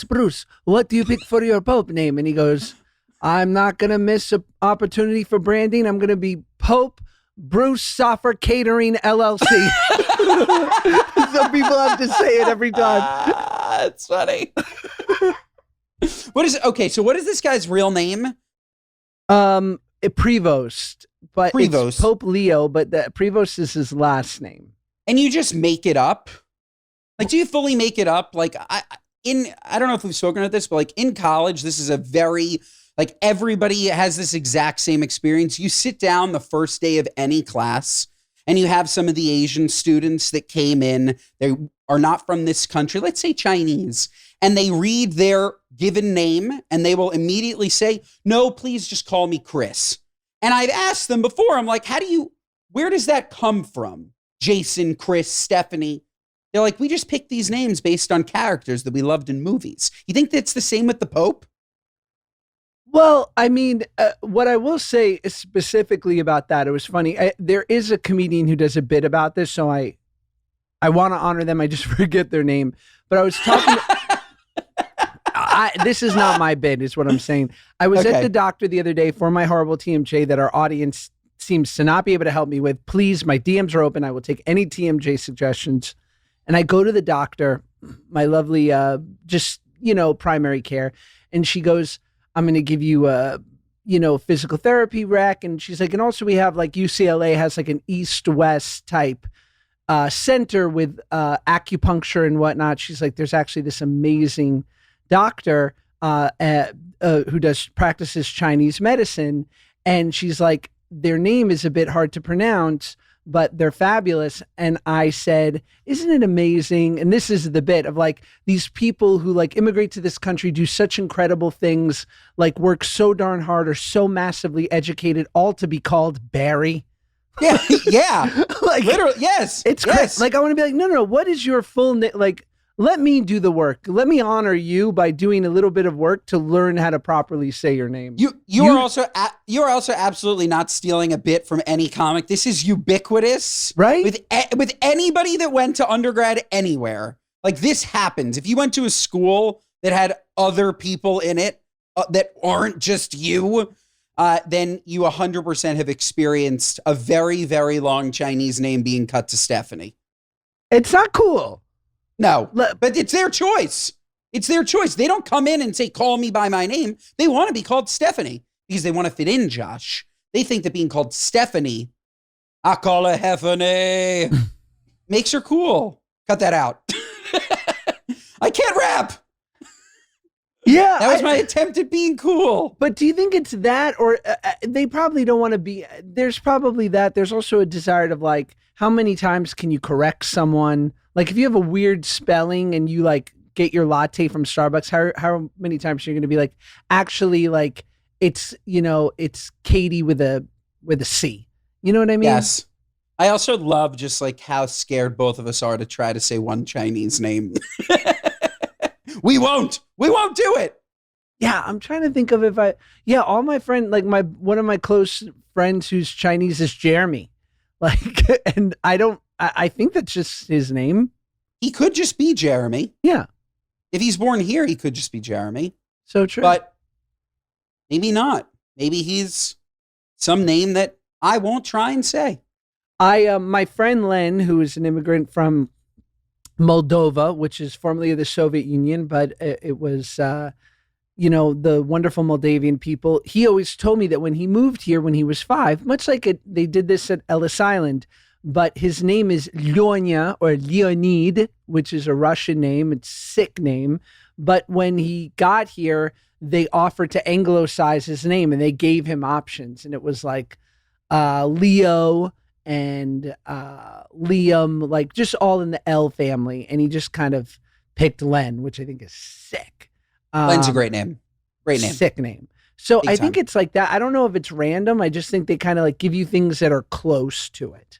S2: Bruce, what do you pick for your Pope name? And he goes, I'm not going to miss an opportunity for branding. I'm going to be Pope Bruce Soffer Catering LLC. Some people have to say it every time.
S3: That's funny. What is this guy's real name?
S2: Prevost, but
S3: Prevost.
S2: It's Pope Leo, but Prevost is his last name.
S3: And you just make it up? Like, do you fully make it up? Like, I don't know if we've spoken about this, but like in college, this is a very, like, everybody has this exact same experience. You sit down the first day of any class and you have some of the Asian students that came in. They are not from this country, let's say Chinese, and they read their given name and they will immediately say, no, please just call me Chris. And I've asked them before, I'm like, where does that come from? Jason, Chris, Stephanie. They're like, we just picked these names based on characters that we loved in movies. You think that's the same with the Pope?
S2: Well, I mean, what I will say is specifically about that, it was funny. There is a comedian who does a bit about this, so I want to honor them. I just forget their name. But I was talking... this is not my bit, is what I'm saying. I was at the doctor the other day for my horrible TMJ that our audience seems to not be able to help me with. Please, my DMs are open. I will take any TMJ suggestions. And I go to the doctor, my lovely, primary care. And she goes, I'm going to give you a, physical therapy rec. And she's like, and also we have like UCLA has like an East-West type center with acupuncture and whatnot. She's like, there's actually this amazing doctor who practices Chinese medicine. And she's like, their name is a bit hard to pronounce, but they're fabulous. And I said, isn't it amazing? And this is the bit of like these people who like immigrate to this country, do such incredible things, like work so darn hard, are so massively educated, all to be called Barry.
S3: Yeah. Yeah.
S2: Like,
S3: literally. Yes.
S2: It's
S3: yes.
S2: Like, I want to be like, no, what is your full name? Like, let me do the work. Let me honor you by doing a little bit of work to learn how to properly say your name.
S3: You are also absolutely not stealing a bit from any comic. This is ubiquitous,
S2: right?
S3: With anybody that went to undergrad anywhere. Like, this happens. If you went to a school that had other people in it that aren't just you, then you 100% have experienced a very, very long Chinese name being cut to Stephanie.
S2: It's not cool.
S3: No, but it's their choice. It's their choice. They don't come in and say, call me by my name. They want to be called Stephanie. because they want to fit in, Josh. They think that being called Stephanie, I call her Heffany, makes her cool. Cut that out. I can't rap.
S2: Yeah.
S3: That was my attempt at being cool.
S2: But do you think it's that, or they probably don't want to be, there's probably that. There's also a desire of like, how many times can you correct someone? Like if you have a weird spelling and you like get your latte from Starbucks, how many times are you going to be like, actually like it's, you know, it's Katie with a C. You know what I mean?
S3: Yes. I also love just like how scared both of us are to try to say one Chinese name. We won't do it.
S2: Yeah, I'm trying to think of all my friends, like one of my close friends who's Chinese is Jeremy. Like, and I think that's just his name.
S3: He could just be Jeremy.
S2: Yeah.
S3: If he's born here, he could just be Jeremy.
S2: So true.
S3: But maybe not. Maybe he's some name that I won't try and say.
S2: My friend Len, who is an immigrant from Moldova, which is formerly of the Soviet Union, but it was, the wonderful Moldavian people. He always told me that when he moved here when he was 5, much like they did this at Ellis Island, but his name is Lyonya or Leonid, which is a Russian name. It's a sick name. But when he got here, they offered to anglicize his name and they gave him options. And it was like Leo and Liam, like just all in the L family. And he just kind of picked Len, which I think is sick.
S3: Len's a great name. Great name.
S2: Sick name. So
S3: Big
S2: I think
S3: time.
S2: it's like that. I don't know if it's random. I just think they kind of like give you things that are close to it.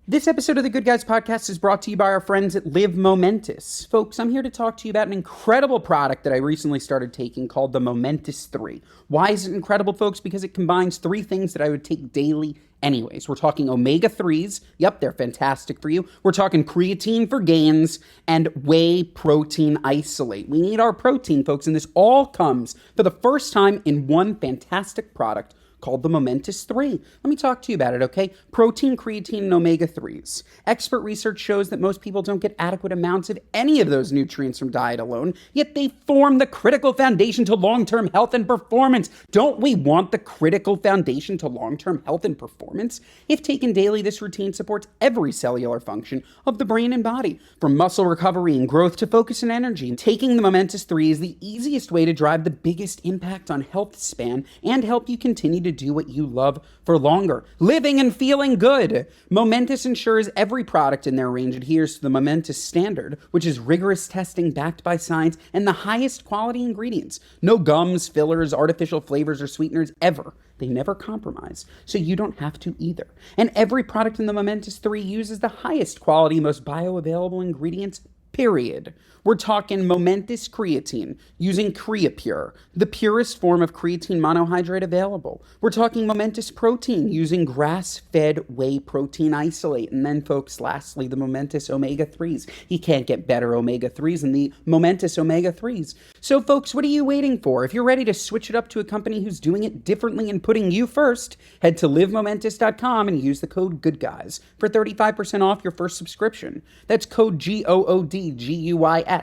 S3: This episode of the Good Guys Podcast is brought to you by our friends at Live Momentous. Folks, I'm here to talk to you about an incredible product that I recently started taking called the Momentous 3. Why is it incredible, folks? Because it combines 3 things that I would take daily anyways. We're talking omega-3s. Yep, they're fantastic for you. We're talking creatine for gains and whey protein isolate. We need our protein, folks, and this all comes for the first time in one fantastic product called the Momentous 3. Let me talk to you about it, okay? Protein, creatine, and omega-3s. Expert research shows that most people don't get adequate amounts of any of those nutrients from diet alone, yet they form the critical foundation to long-term health and performance. Don't we want the critical foundation to long-term health and performance? If taken daily, this routine supports every cellular function of the brain and body, from muscle recovery and growth to focus and energy. Taking the Momentous 3 is the easiest way to drive the biggest impact on health span and help you continue to do what you love for longer. Living and feeling good. Momentous ensures every product in their range adheres to the Momentous standard, which is rigorous testing backed by science and the highest quality ingredients. No gums, fillers, artificial flavors, or sweeteners ever. They never compromise, so you don't have to either. And every product in the Momentous 3 uses the highest quality, most bioavailable ingredients, period. We're talking Momentous creatine using CreaPure, the purest form of creatine monohydrate available. We're talking Momentous protein using grass-fed whey protein isolate. And then, folks, lastly, the Momentous omega-3s. You can't get better omega-3s than the Momentous omega-3s. So, folks, what are you waiting for? If you're ready to switch it up to a company who's doing it differently and putting you first, head to livemomentous.com and use the code GOODGUYS for 35% off your first subscription. That's code GOODGUYS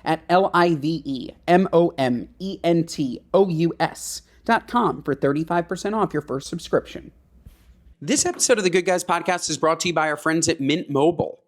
S3: at livemomentous.com for 35% off your first subscription. This episode of the Good Guys Podcast is brought to you by our friends at Mint Mobile.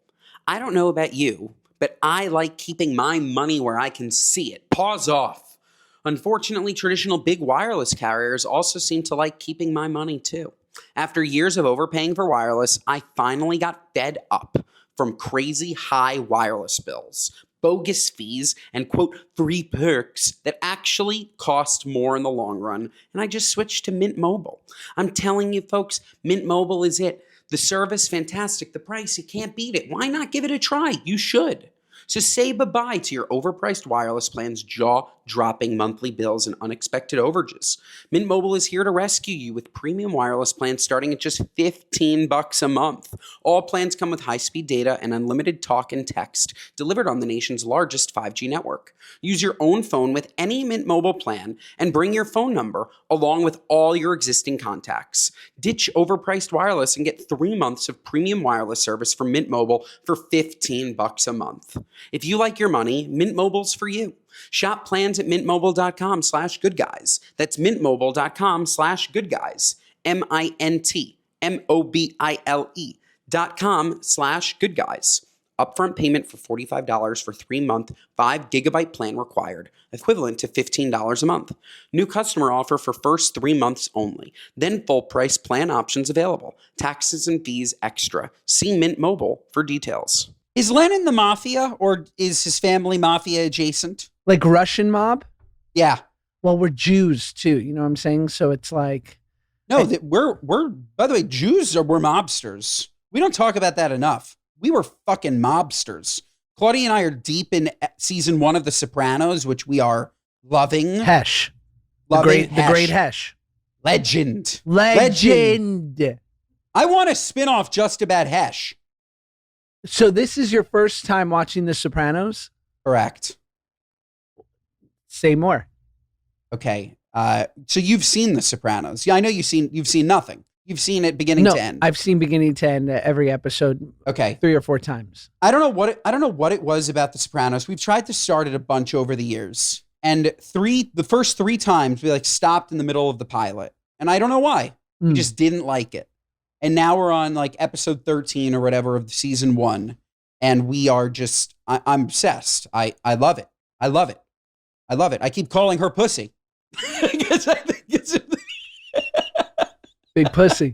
S3: I don't know about you, but I like keeping my money where I can see it. Paws off. Unfortunately, traditional big wireless carriers also seem to like keeping my money too. After years of overpaying for wireless, I finally got fed up from crazy high wireless bills, bogus fees, and quote, free perks that actually cost more in the long run, and I just switched to Mint Mobile. I'm telling you folks, Mint Mobile is it. The service, fantastic. The price, you can't beat it. Why not give it a try? You should. So say bye-bye to your overpriced wireless plans, jaw-dropping monthly bills, and unexpected overages. Mint Mobile is here to rescue you with premium wireless plans starting at just $15 a month. All plans come with high-speed data and unlimited talk and text delivered on the nation's largest 5G network. Use your own phone with any Mint Mobile plan and bring your phone number along with all your existing contacts. Ditch overpriced wireless and get 3 months of premium wireless service from Mint Mobile for $15 a month. If you like your money, Mint Mobile's for you. Shop plans at mintmobile.com/goodguys. That's mintmobile.com/goodguys. MINTMOBILE.com/goodguys. Upfront payment for $45 for 3-month, 5-gigabyte plan required, equivalent to $15 a month. New customer offer for first 3 months only. Then full price plan options available. Taxes and fees extra. See Mint Mobile for details. Is Len in the mafia, or is his family mafia adjacent?
S2: Like Russian mob?
S3: Yeah.
S2: Well, we're Jews too. You know what I'm saying? So it's like,
S3: No, we're by the way, we're mobsters. We don't talk about that enough. We were fucking mobsters. Claudia and I are deep in season 1 of The Sopranos, which we are loving.
S2: Hesh.
S3: Loving
S2: The great Hesh.
S3: Legend.
S2: Legend.
S3: I want a spinoff just about Hesh.
S2: So this is your first time watching The Sopranos?
S3: Correct.
S2: Say more.
S3: Okay. So you've seen The Sopranos. Yeah, I know you've seen nothing. You've seen it beginning to end.
S2: I've seen beginning to end every episode.
S3: Okay.
S2: 3 or 4 times.
S3: I don't know what it was about The Sopranos. We've tried to start it a bunch over the years. And the first 3 times we stopped in the middle of the pilot. And I don't know why. We just didn't like it. And now we're on episode 13 or whatever of season 1. And we are just, I'm obsessed. I love it. I love it. I love it. I keep calling her pussy. Because I think it's
S2: big pussy.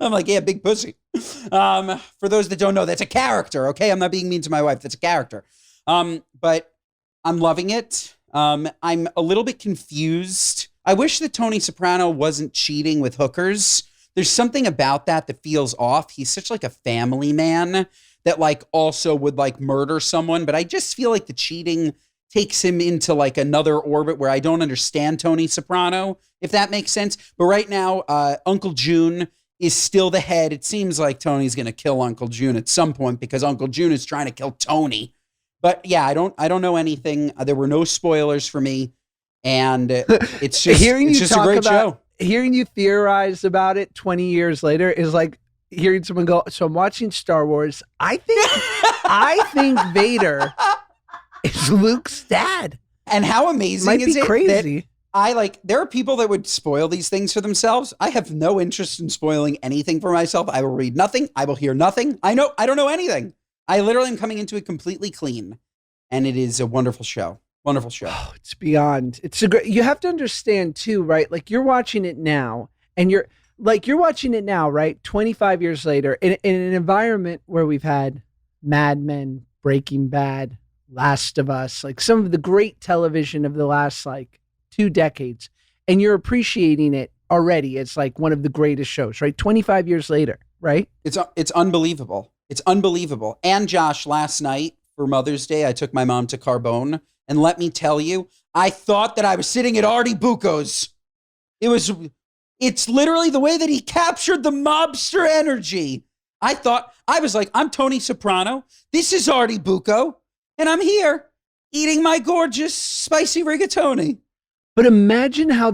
S3: I'm like, yeah, big pussy. For those that don't know, that's a character. Okay. I'm not being mean to my wife. That's a character. But I'm loving it. I'm a little bit confused. I wish that Tony Soprano wasn't cheating with hookers. There's something about that feels off. He's such a family man that also would murder someone. But I just feel like the cheating takes him into another orbit where I don't understand Tony Soprano, if that makes sense. But right now, Uncle June is still the head. It seems like Tony's going to kill Uncle June at some point because Uncle June is trying to kill Tony. But yeah, I don't know anything. There were no spoilers for me. And it's just, it's just a great show.
S2: Hearing you theorize about it 20 years later is like hearing someone go, so I'm watching Star Wars. I think Vader is Luke's dad.
S3: And how amazing
S2: Might
S3: is
S2: be
S3: it
S2: crazy.
S3: that there are people that would spoil these things for themselves. I have no interest in spoiling anything for myself. I will read nothing. I will hear nothing. I don't know anything. I literally am coming into it completely clean. And it is a wonderful show. Wonderful show.
S2: Oh, it's beyond. It's a great. You have to understand too, right? You're watching it now, and you're watching it now, right? 25 years later, in an environment where we've had Mad Men, Breaking Bad, Last of Us, some of the great television of the last 2 decades, and you're appreciating it already. It's one of the greatest shows, right? 25 years later, right?
S3: It's unbelievable. It's unbelievable. And Josh, last night for Mother's Day, I took my mom to Carbone. And let me tell you, I thought that I was sitting at Artie Bucco's. It's literally the way that he captured the mobster energy. I was like, I'm Tony Soprano. This is Artie Bucco. And I'm here eating my gorgeous spicy rigatoni.
S2: But imagine how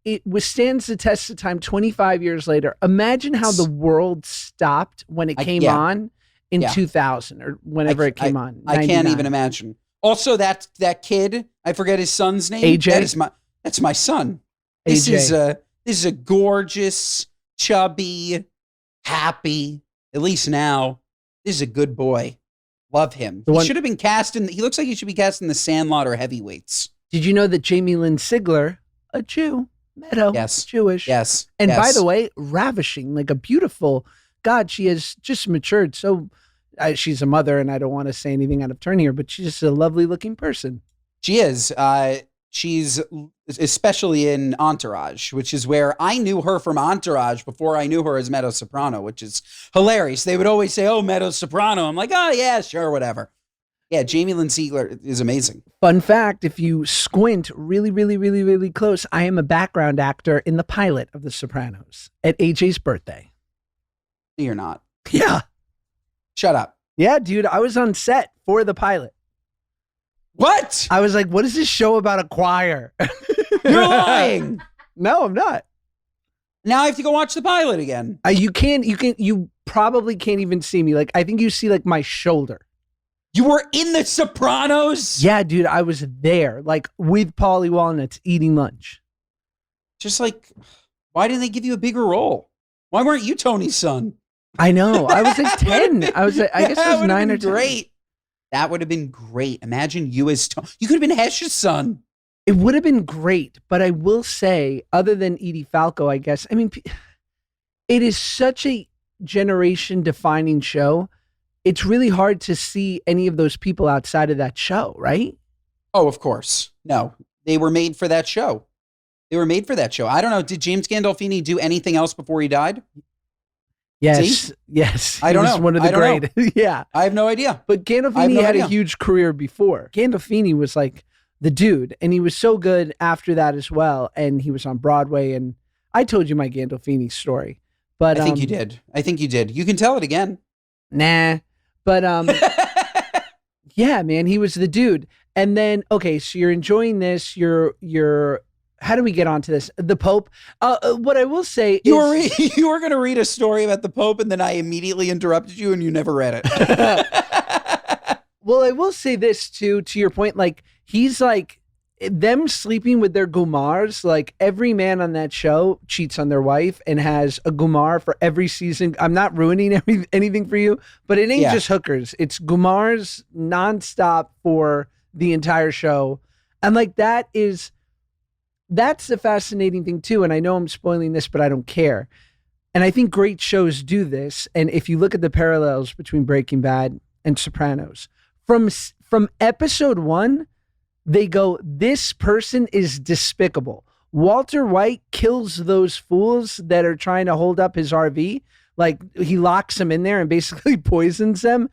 S2: it withstands the test of time 25 years later. Imagine how the world stopped when it came on in 2000 or whenever it came on.
S3: I can't even imagine. Also, that kid, I forget his son's name.
S2: AJ.
S3: That's my son. This is a gorgeous, chubby, happy. At least now, this is a good boy. Love him. He should have been cast in. He looks like he should be cast in The Sandlot or Heavyweights.
S2: Did you know that Jamie Lynn Sigler, a Jew, Meadow, Jewish, and by the way, ravishing, a beautiful. God, she has just matured so. She's a mother, and I don't want to say anything out of turn here, but she's just a lovely looking person.
S3: She is. She's especially in Entourage, which is where I knew her from Entourage before I knew her as Meadow Soprano, which is hilarious. They would always say, "Oh, Meadow Soprano." I'm like, "Oh yeah, sure, whatever." Yeah, Jamie Lynn Sigler is amazing.
S2: Fun fact: if you squint really, really, really, really close, I am a background actor in the pilot of The Sopranos at AJ's birthday.
S3: No, you're not.
S2: Yeah.
S3: Shut up.
S2: Yeah, dude, I was on set for the pilot.
S3: What?
S2: I was like, what is this show about a choir?
S3: You're lying.
S2: No, I'm not.
S3: Now I have to go watch the pilot again.
S2: You probably can't even see me. I think you see my shoulder.
S3: You were in The Sopranos?
S2: Yeah, dude, I was there, like with Paulie Walnuts eating lunch.
S3: Just like, why didn't they give you a bigger role? Why weren't you Tony's son?
S2: I know. I was like 10. I guess I was 9 or 10.
S3: Great. That would have been great. Imagine you as you could have been Hesh's son.
S2: It would have been great, but I will say, other than Edie Falco, I guess, I mean, it is such a generation-defining show. It's really hard to see any of those people outside of that show, right?
S3: Oh, of course. No, they were made for that show. They were made for that show. I don't know. Did James Gandolfini do anything else before he died?
S2: Yes.
S3: See?
S2: Yes.
S3: I don't know.
S2: One of the great. Yeah.
S3: I have no idea.
S2: But Gandolfini had a huge career before. Gandolfini was like the dude, and he was so good after that as well. And he was on Broadway, and I told you my Gandolfini story. But
S3: I think you did. I think you did. You can tell it again.
S2: Nah. But yeah, man, he was the dude. And then, okay, so you're enjoying this. You're how do we get onto this? The Pope. What I will say
S3: you
S2: is
S3: you were going to read a story about the Pope, and then I immediately interrupted you, and you never read it.
S2: Well, I will say this too, to your point, like he's like them sleeping with their gumars. Like every man on that show cheats on their wife and has a gumar for every season. I'm not ruining anything for you, but it ain't just hookers. It's gumars nonstop for the entire show. And like that's the fascinating thing too. And I know I'm spoiling this, but I don't care. And I think great shows do this. And if you look at the parallels between Breaking Bad and Sopranos, from episode 1, they go, this person is despicable. Walter White kills those fools that are trying to hold up his RV. Like he locks them in there and basically poisons them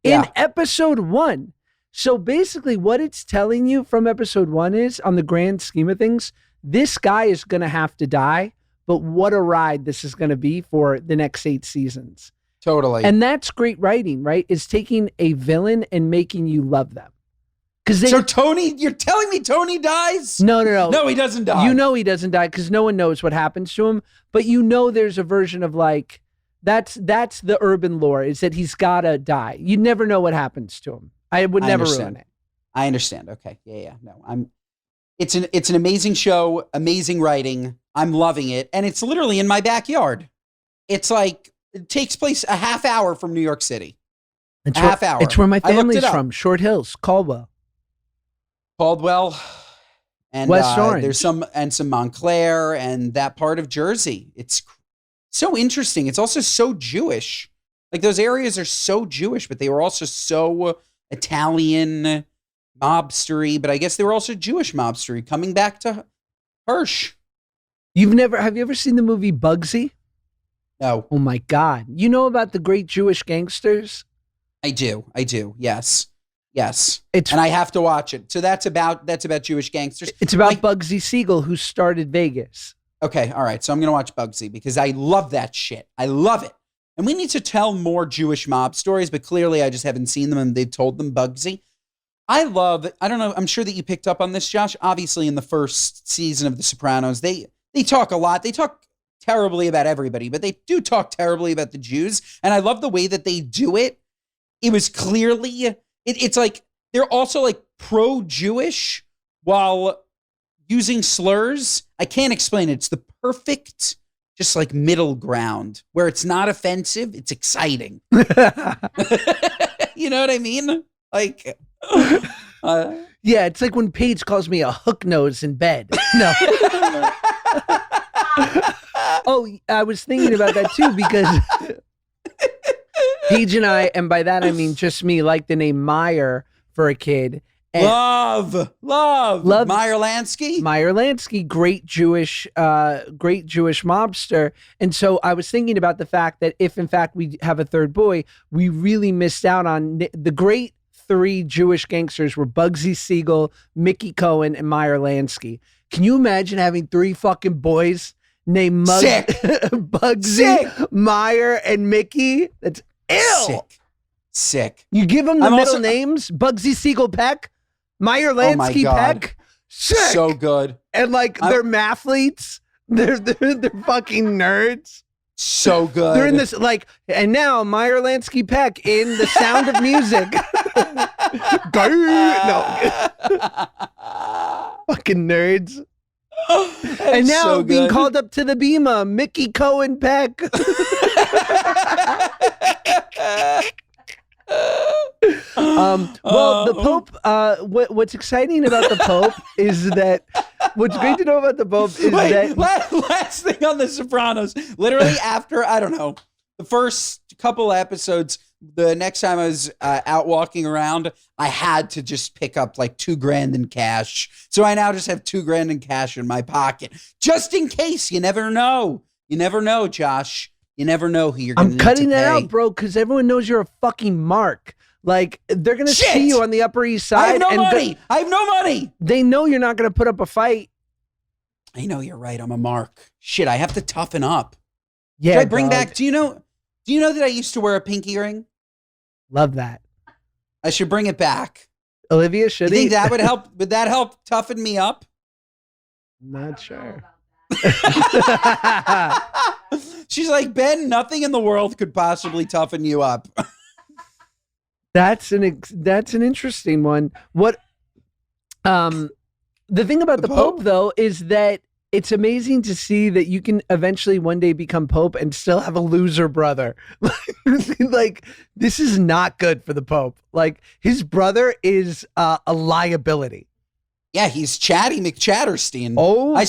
S2: in episode 1. So basically what it's telling you from episode 1 is, on the grand scheme of things, this guy is going to have to die, but what a ride this is going to be for the next 8 seasons.
S3: Totally.
S2: And that's great writing, right? Is taking a villain and making you love them.
S3: So Tony, you're telling me Tony dies?
S2: No.
S3: No, he doesn't die.
S2: You know he doesn't die because no one knows what happens to him. But you know there's a version of like, that's the urban lore, is that he's got to die. You never know what happens to him. I would never ruin it.
S3: I understand. Okay. Yeah. No, it's an amazing show, amazing writing. I'm loving it. And it's literally in my backyard. It's like, it takes place a half hour from New York City. Half hour.
S2: It's where my family's from. Short Hills, Caldwell,
S3: and
S2: West Orange.
S3: There's some Montclair and that part of Jersey. It's so interesting. It's also so Jewish. Like those areas are so Jewish, but they were also so Italian mobstery. But I guess they were also Jewish mobstery. Coming back to Hesh.
S2: Have you ever seen the movie Bugsy?
S3: No.
S2: Oh my God. You know about the great Jewish gangsters?
S3: I do. Yes. And I have to watch it. So that's about Jewish gangsters.
S2: It's about Bugsy Siegel, who started Vegas.
S3: Okay. All right. So I'm going to watch Bugsy because I love that shit. I love it. And we need to tell more Jewish mob stories, but clearly I just haven't seen them and they've told them. Bugsy. I don't know. I'm sure that you picked up on this, Josh. Obviously in the first season of The Sopranos, they talk a lot. They talk terribly about everybody, but they do talk terribly about the Jews. And I love the way that they do it. It was clearly, it's like, they're also like pro-Jewish while using slurs. I can't explain it. It's the perfect, just like middle ground where it's not offensive. It's exciting. You know what I mean? Like,
S2: yeah, it's like when Paige calls me a hook nose in bed. No. Oh, I was thinking about that too, because Paige and I, and by that I mean just me, like the name Meyer for a kid. And
S3: love Meyer Lansky,
S2: great Jewish mobster. And so I was thinking about the fact that if in fact we have a third boy, we really missed out on the great 3 Jewish gangsters were Bugsy Siegel, Mickey Cohen, and Meyer Lansky. Can you imagine having 3 fucking boys named Bugsy, Meyer, and Mickey? That's ill.
S3: Sick.
S2: You give them the middle names, Bugsy Siegel Peck, Meyer Lansky Peck. Sick.
S3: So good.
S2: And like they're mathletes. They're fucking nerds.
S3: So good.
S2: They're in this like, and now Meyer Lansky Peck in The Sound of Music. No, fucking nerds. And now
S3: so
S2: being
S3: good.
S2: called up to the Bema, Mickey Cohen Peck. Well, the Pope, what's exciting about the Pope is that what's great to know about the Pope is that
S3: last thing on The Sopranos, literally after, I don't know, the first couple episodes, the next time I was out walking around, I had to just pick up like $2,000 in cash. So I now just have $2,000 in cash in my pocket, just in case. You never know. You never know, Josh. You never know who you're going to
S2: I'm cutting
S3: that
S2: out, bro, because everyone knows you're a fucking mark. Like, they're going to
S3: Shit!
S2: see you on the Upper East
S3: I
S2: Side.
S3: have no money. I have no money.
S2: They know you're not going to put up a fight.
S3: I know you're right. I'm a mark. Shit, I have to toughen up.
S2: Yeah,
S3: Should I bring
S2: dog.
S3: back? Do you know that I used to wear a pinky ring?
S2: Love that.
S3: I should bring it back.
S2: Olivia,
S3: You
S2: should
S3: think
S2: he?
S3: that would help? Would that help toughen me up?
S2: Not sure.
S3: She's like, Ben, nothing in the world could possibly toughen you up.
S2: That's an interesting one. What the thing about the Pope though is that it's amazing to see that you can eventually one day become Pope and still have a loser brother. Like, this is not good for the Pope. Like, his brother is a liability.
S3: Yeah, he's Chatty McChatterstein.
S2: Oh,
S3: I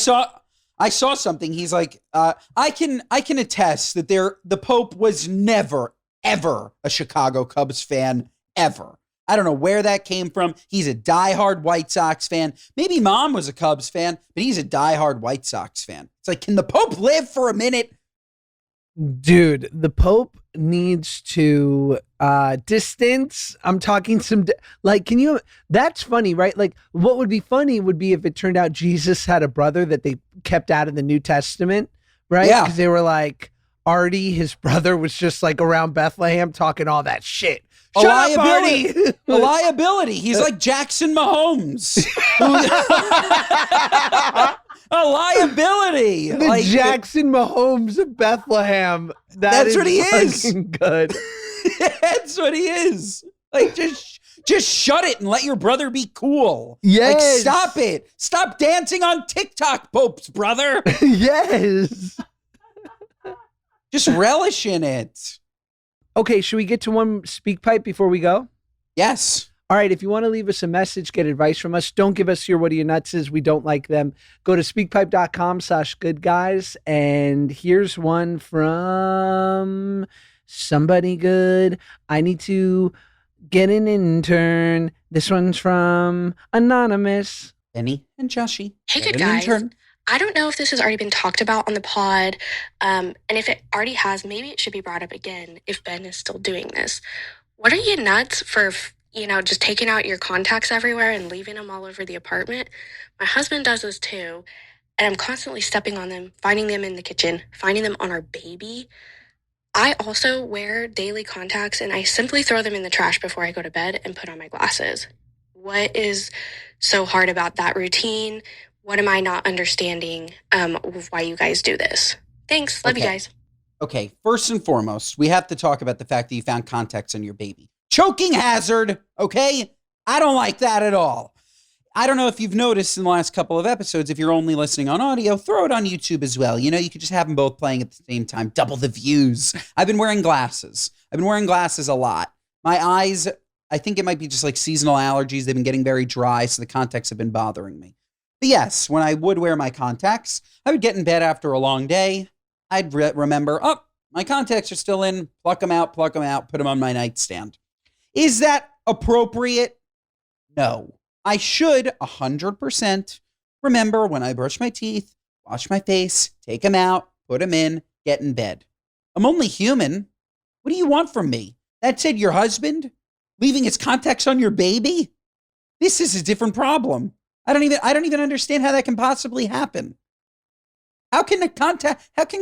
S3: saw something. He's like, I can attest that the Pope was never, ever a Chicago Cubs fan, ever. I don't know where that came from. He's a diehard White Sox fan. Maybe mom was a Cubs fan, but he's a diehard White Sox fan. It's like, can the Pope live for a minute?
S2: dude, the Pope needs to distance. I'm talking like, can you, that's funny, right? Like, what would be funny would be if it turned out Jesus had a brother that they kept out of the New Testament, right?
S3: Yeah.
S2: Because they were like, Artie, his brother, was just like around Bethlehem talking all that shit. Shut up, Artie!
S3: A liability. He's like Jackson Mahomes. A liability.
S2: The
S3: like,
S2: Jackson Mahomes of Bethlehem.
S3: That's what he is.
S2: fucking good.
S3: That's what he is. Like, just shut it and let your brother be cool.
S2: Yes.
S3: Like, stop it. Stop dancing on TikTok, Pope's brother.
S2: Yes.
S3: Just relish in it.
S2: Okay, should we get to one speak pipe before we go?
S3: Yes.
S2: All right, if you want to leave us a message, get advice from us, don't give us your what are your nutses. We don't like them. Go to speakpipe.com/goodguys. And here's one from somebody good. I need to get an intern. This one's from Anonymous.
S3: Benny and Joshy.
S5: Hey,
S3: get
S5: good
S3: an
S5: guys.
S3: intern.
S5: I don't know if this has already been talked about on the pod, and if it already has, maybe it should be brought up again if Ben is still doing this. What are you nuts for, just taking out your contacts everywhere and leaving them all over the apartment? My husband does this too, and I'm constantly stepping on them, finding them in the kitchen, finding them on our baby. I also wear daily contacts, and I simply throw them in the trash before I go to bed and put on my glasses. What is so hard about that routine? What am I not understanding of why you guys do this? Thanks. Love you guys.
S3: Okay, first and foremost, we have to talk about the fact that you found contacts on your baby. Choking hazard, okay? I don't like that at all. I don't know if you've noticed in the last couple of episodes, if you're only listening on audio, throw it on YouTube as well. You could just have them both playing at the same time, double the views. I've been wearing glasses. I've been wearing glasses a lot. My eyes, I think it might be just like seasonal allergies. They've been getting very dry, so the contacts have been bothering me. But yes, when I would wear my contacts, I would get in bed after a long day. I'd remember, my contacts are still in, pluck them out, put them on my nightstand. Is that appropriate? No. I should 100% remember when I brush my teeth, wash my face, take them out, put them in, get in bed. I'm only human. What do you want from me? That said, your husband leaving his contacts on your baby? This is a different problem. I don't even understand how that can possibly happen. How can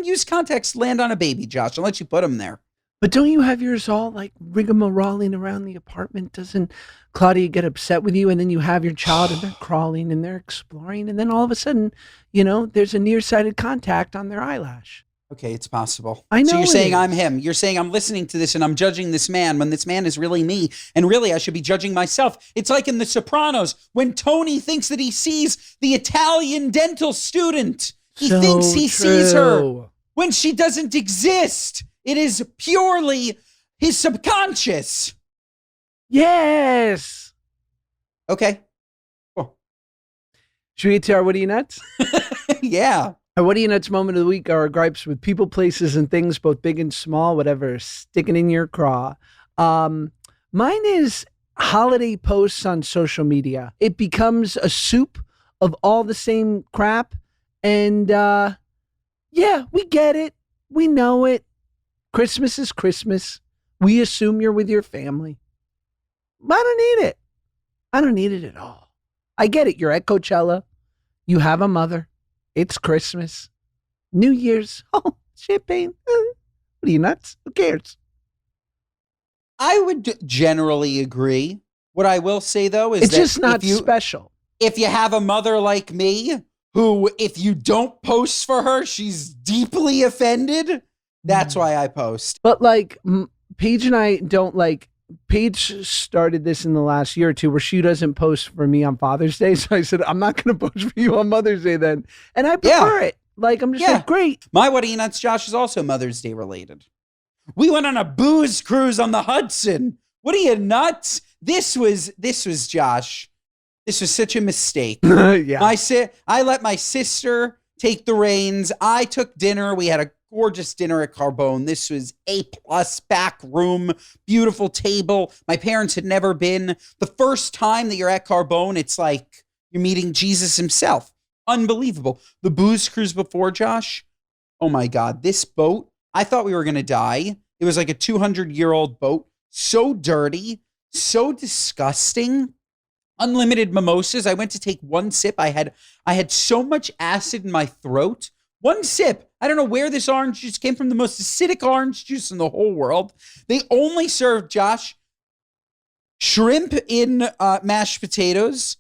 S3: used contacts land on a baby, Josh, unless you put them there?
S2: But don't you have yours all like rigamaroling around the apartment? Doesn't Claudia get upset with you? And then you have your child and they're crawling and they're exploring. And then all of a sudden, there's a nearsighted contact on their eyelash.
S3: Okay, it's possible.
S2: I know
S3: So you're
S2: it
S3: saying
S2: is.
S3: I'm him. You're saying I'm listening to this and I'm judging this man when this man is really me. And really, I should be judging myself. It's like in The Sopranos when Tony thinks that he sees the Italian dental student. He
S2: So
S3: thinks he sees her
S2: true.
S3: when she doesn't exist. It is purely his subconscious.
S2: Yes.
S3: Okay.
S2: Should we get to our What Are You Nuts?
S3: Yeah.
S2: Our What Are You Nuts moment of the week are our gripes with people, places, and things, both big and small, whatever, sticking in your craw. Mine is holiday posts on social media. It becomes a soup of all the same crap. And yeah, we get it. We know it. Christmas is Christmas. We assume you're with your family. I don't need it. I don't need it at all. I get it. You're at Coachella. You have a mother. It's Christmas. New Year's. Oh, champagne. What are you, nuts? Who cares?
S3: I would generally agree. What I will say, though, is
S2: It's
S3: that
S2: just not
S3: if you,
S2: special.
S3: if you have a mother like me, who, if you don't post for her, she's deeply offended, that's why I post.
S2: But like, Paige and I don't like, Paige started this in the last year or two where she doesn't post for me on Father's Day. So I said, I'm not going to post for you on Mother's Day then. And I prefer it. Like, I'm just like, great.
S3: My What Are You Nuts, Josh, is also Mother's Day related. We went on a booze cruise on the Hudson. What are you nuts? This was Josh. This was such a mistake.
S2: Yeah.
S3: I let my sister take the reins. I took dinner. We had a gorgeous dinner at Carbone. This was A+ back room, beautiful table. My parents had never been. The first time that you're at Carbone, it's like you're meeting Jesus himself. Unbelievable. The booze cruise before, Josh. Oh my God. This boat, I thought we were going to die. It was like a 200-year-old boat. So dirty, so disgusting. Unlimited mimosas. I went to take one sip. I had so much acid in my throat. One sip. I don't know where this orange juice came from. The most acidic orange juice in the whole world. They only served, Josh, shrimp in mashed potatoes.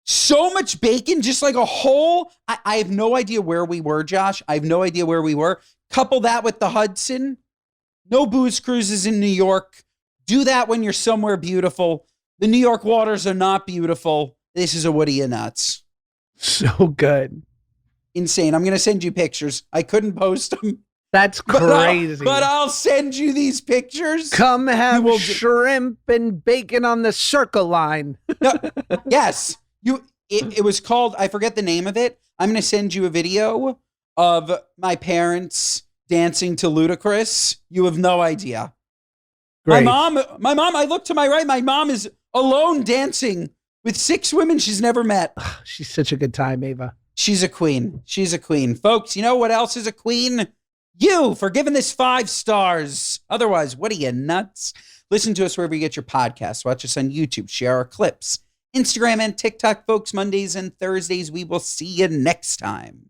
S3: So much bacon, just like a whole. I have no idea where we were, Josh. I have no idea where we were. Couple that with the Hudson. No booze cruises in New York. Do that when you're somewhere beautiful. The New York waters are not beautiful. This is a What Are You Nuts.
S2: So good.
S3: Insane. I'm going to send you pictures. I couldn't post them.
S2: That's crazy.
S3: But I'll send you these pictures.
S2: Come have shrimp and bacon on the circle line.
S3: No, yes. It was called, I forget the name of it. I'm going to send you a video of my parents dancing to Ludacris. You have no idea.
S2: Great.
S3: My mom, I look to my right. My mom is alone dancing with 6 women she's never met.
S2: She's such a good time, Ava.
S3: She's a queen. She's a queen. Folks, you know what else is a queen? You, for giving this 5 stars. Otherwise, what are you, nuts? Listen to us wherever you get your podcasts. Watch us on YouTube. Share our clips. Instagram and TikTok, folks. Mondays and Thursdays. We will see you next time.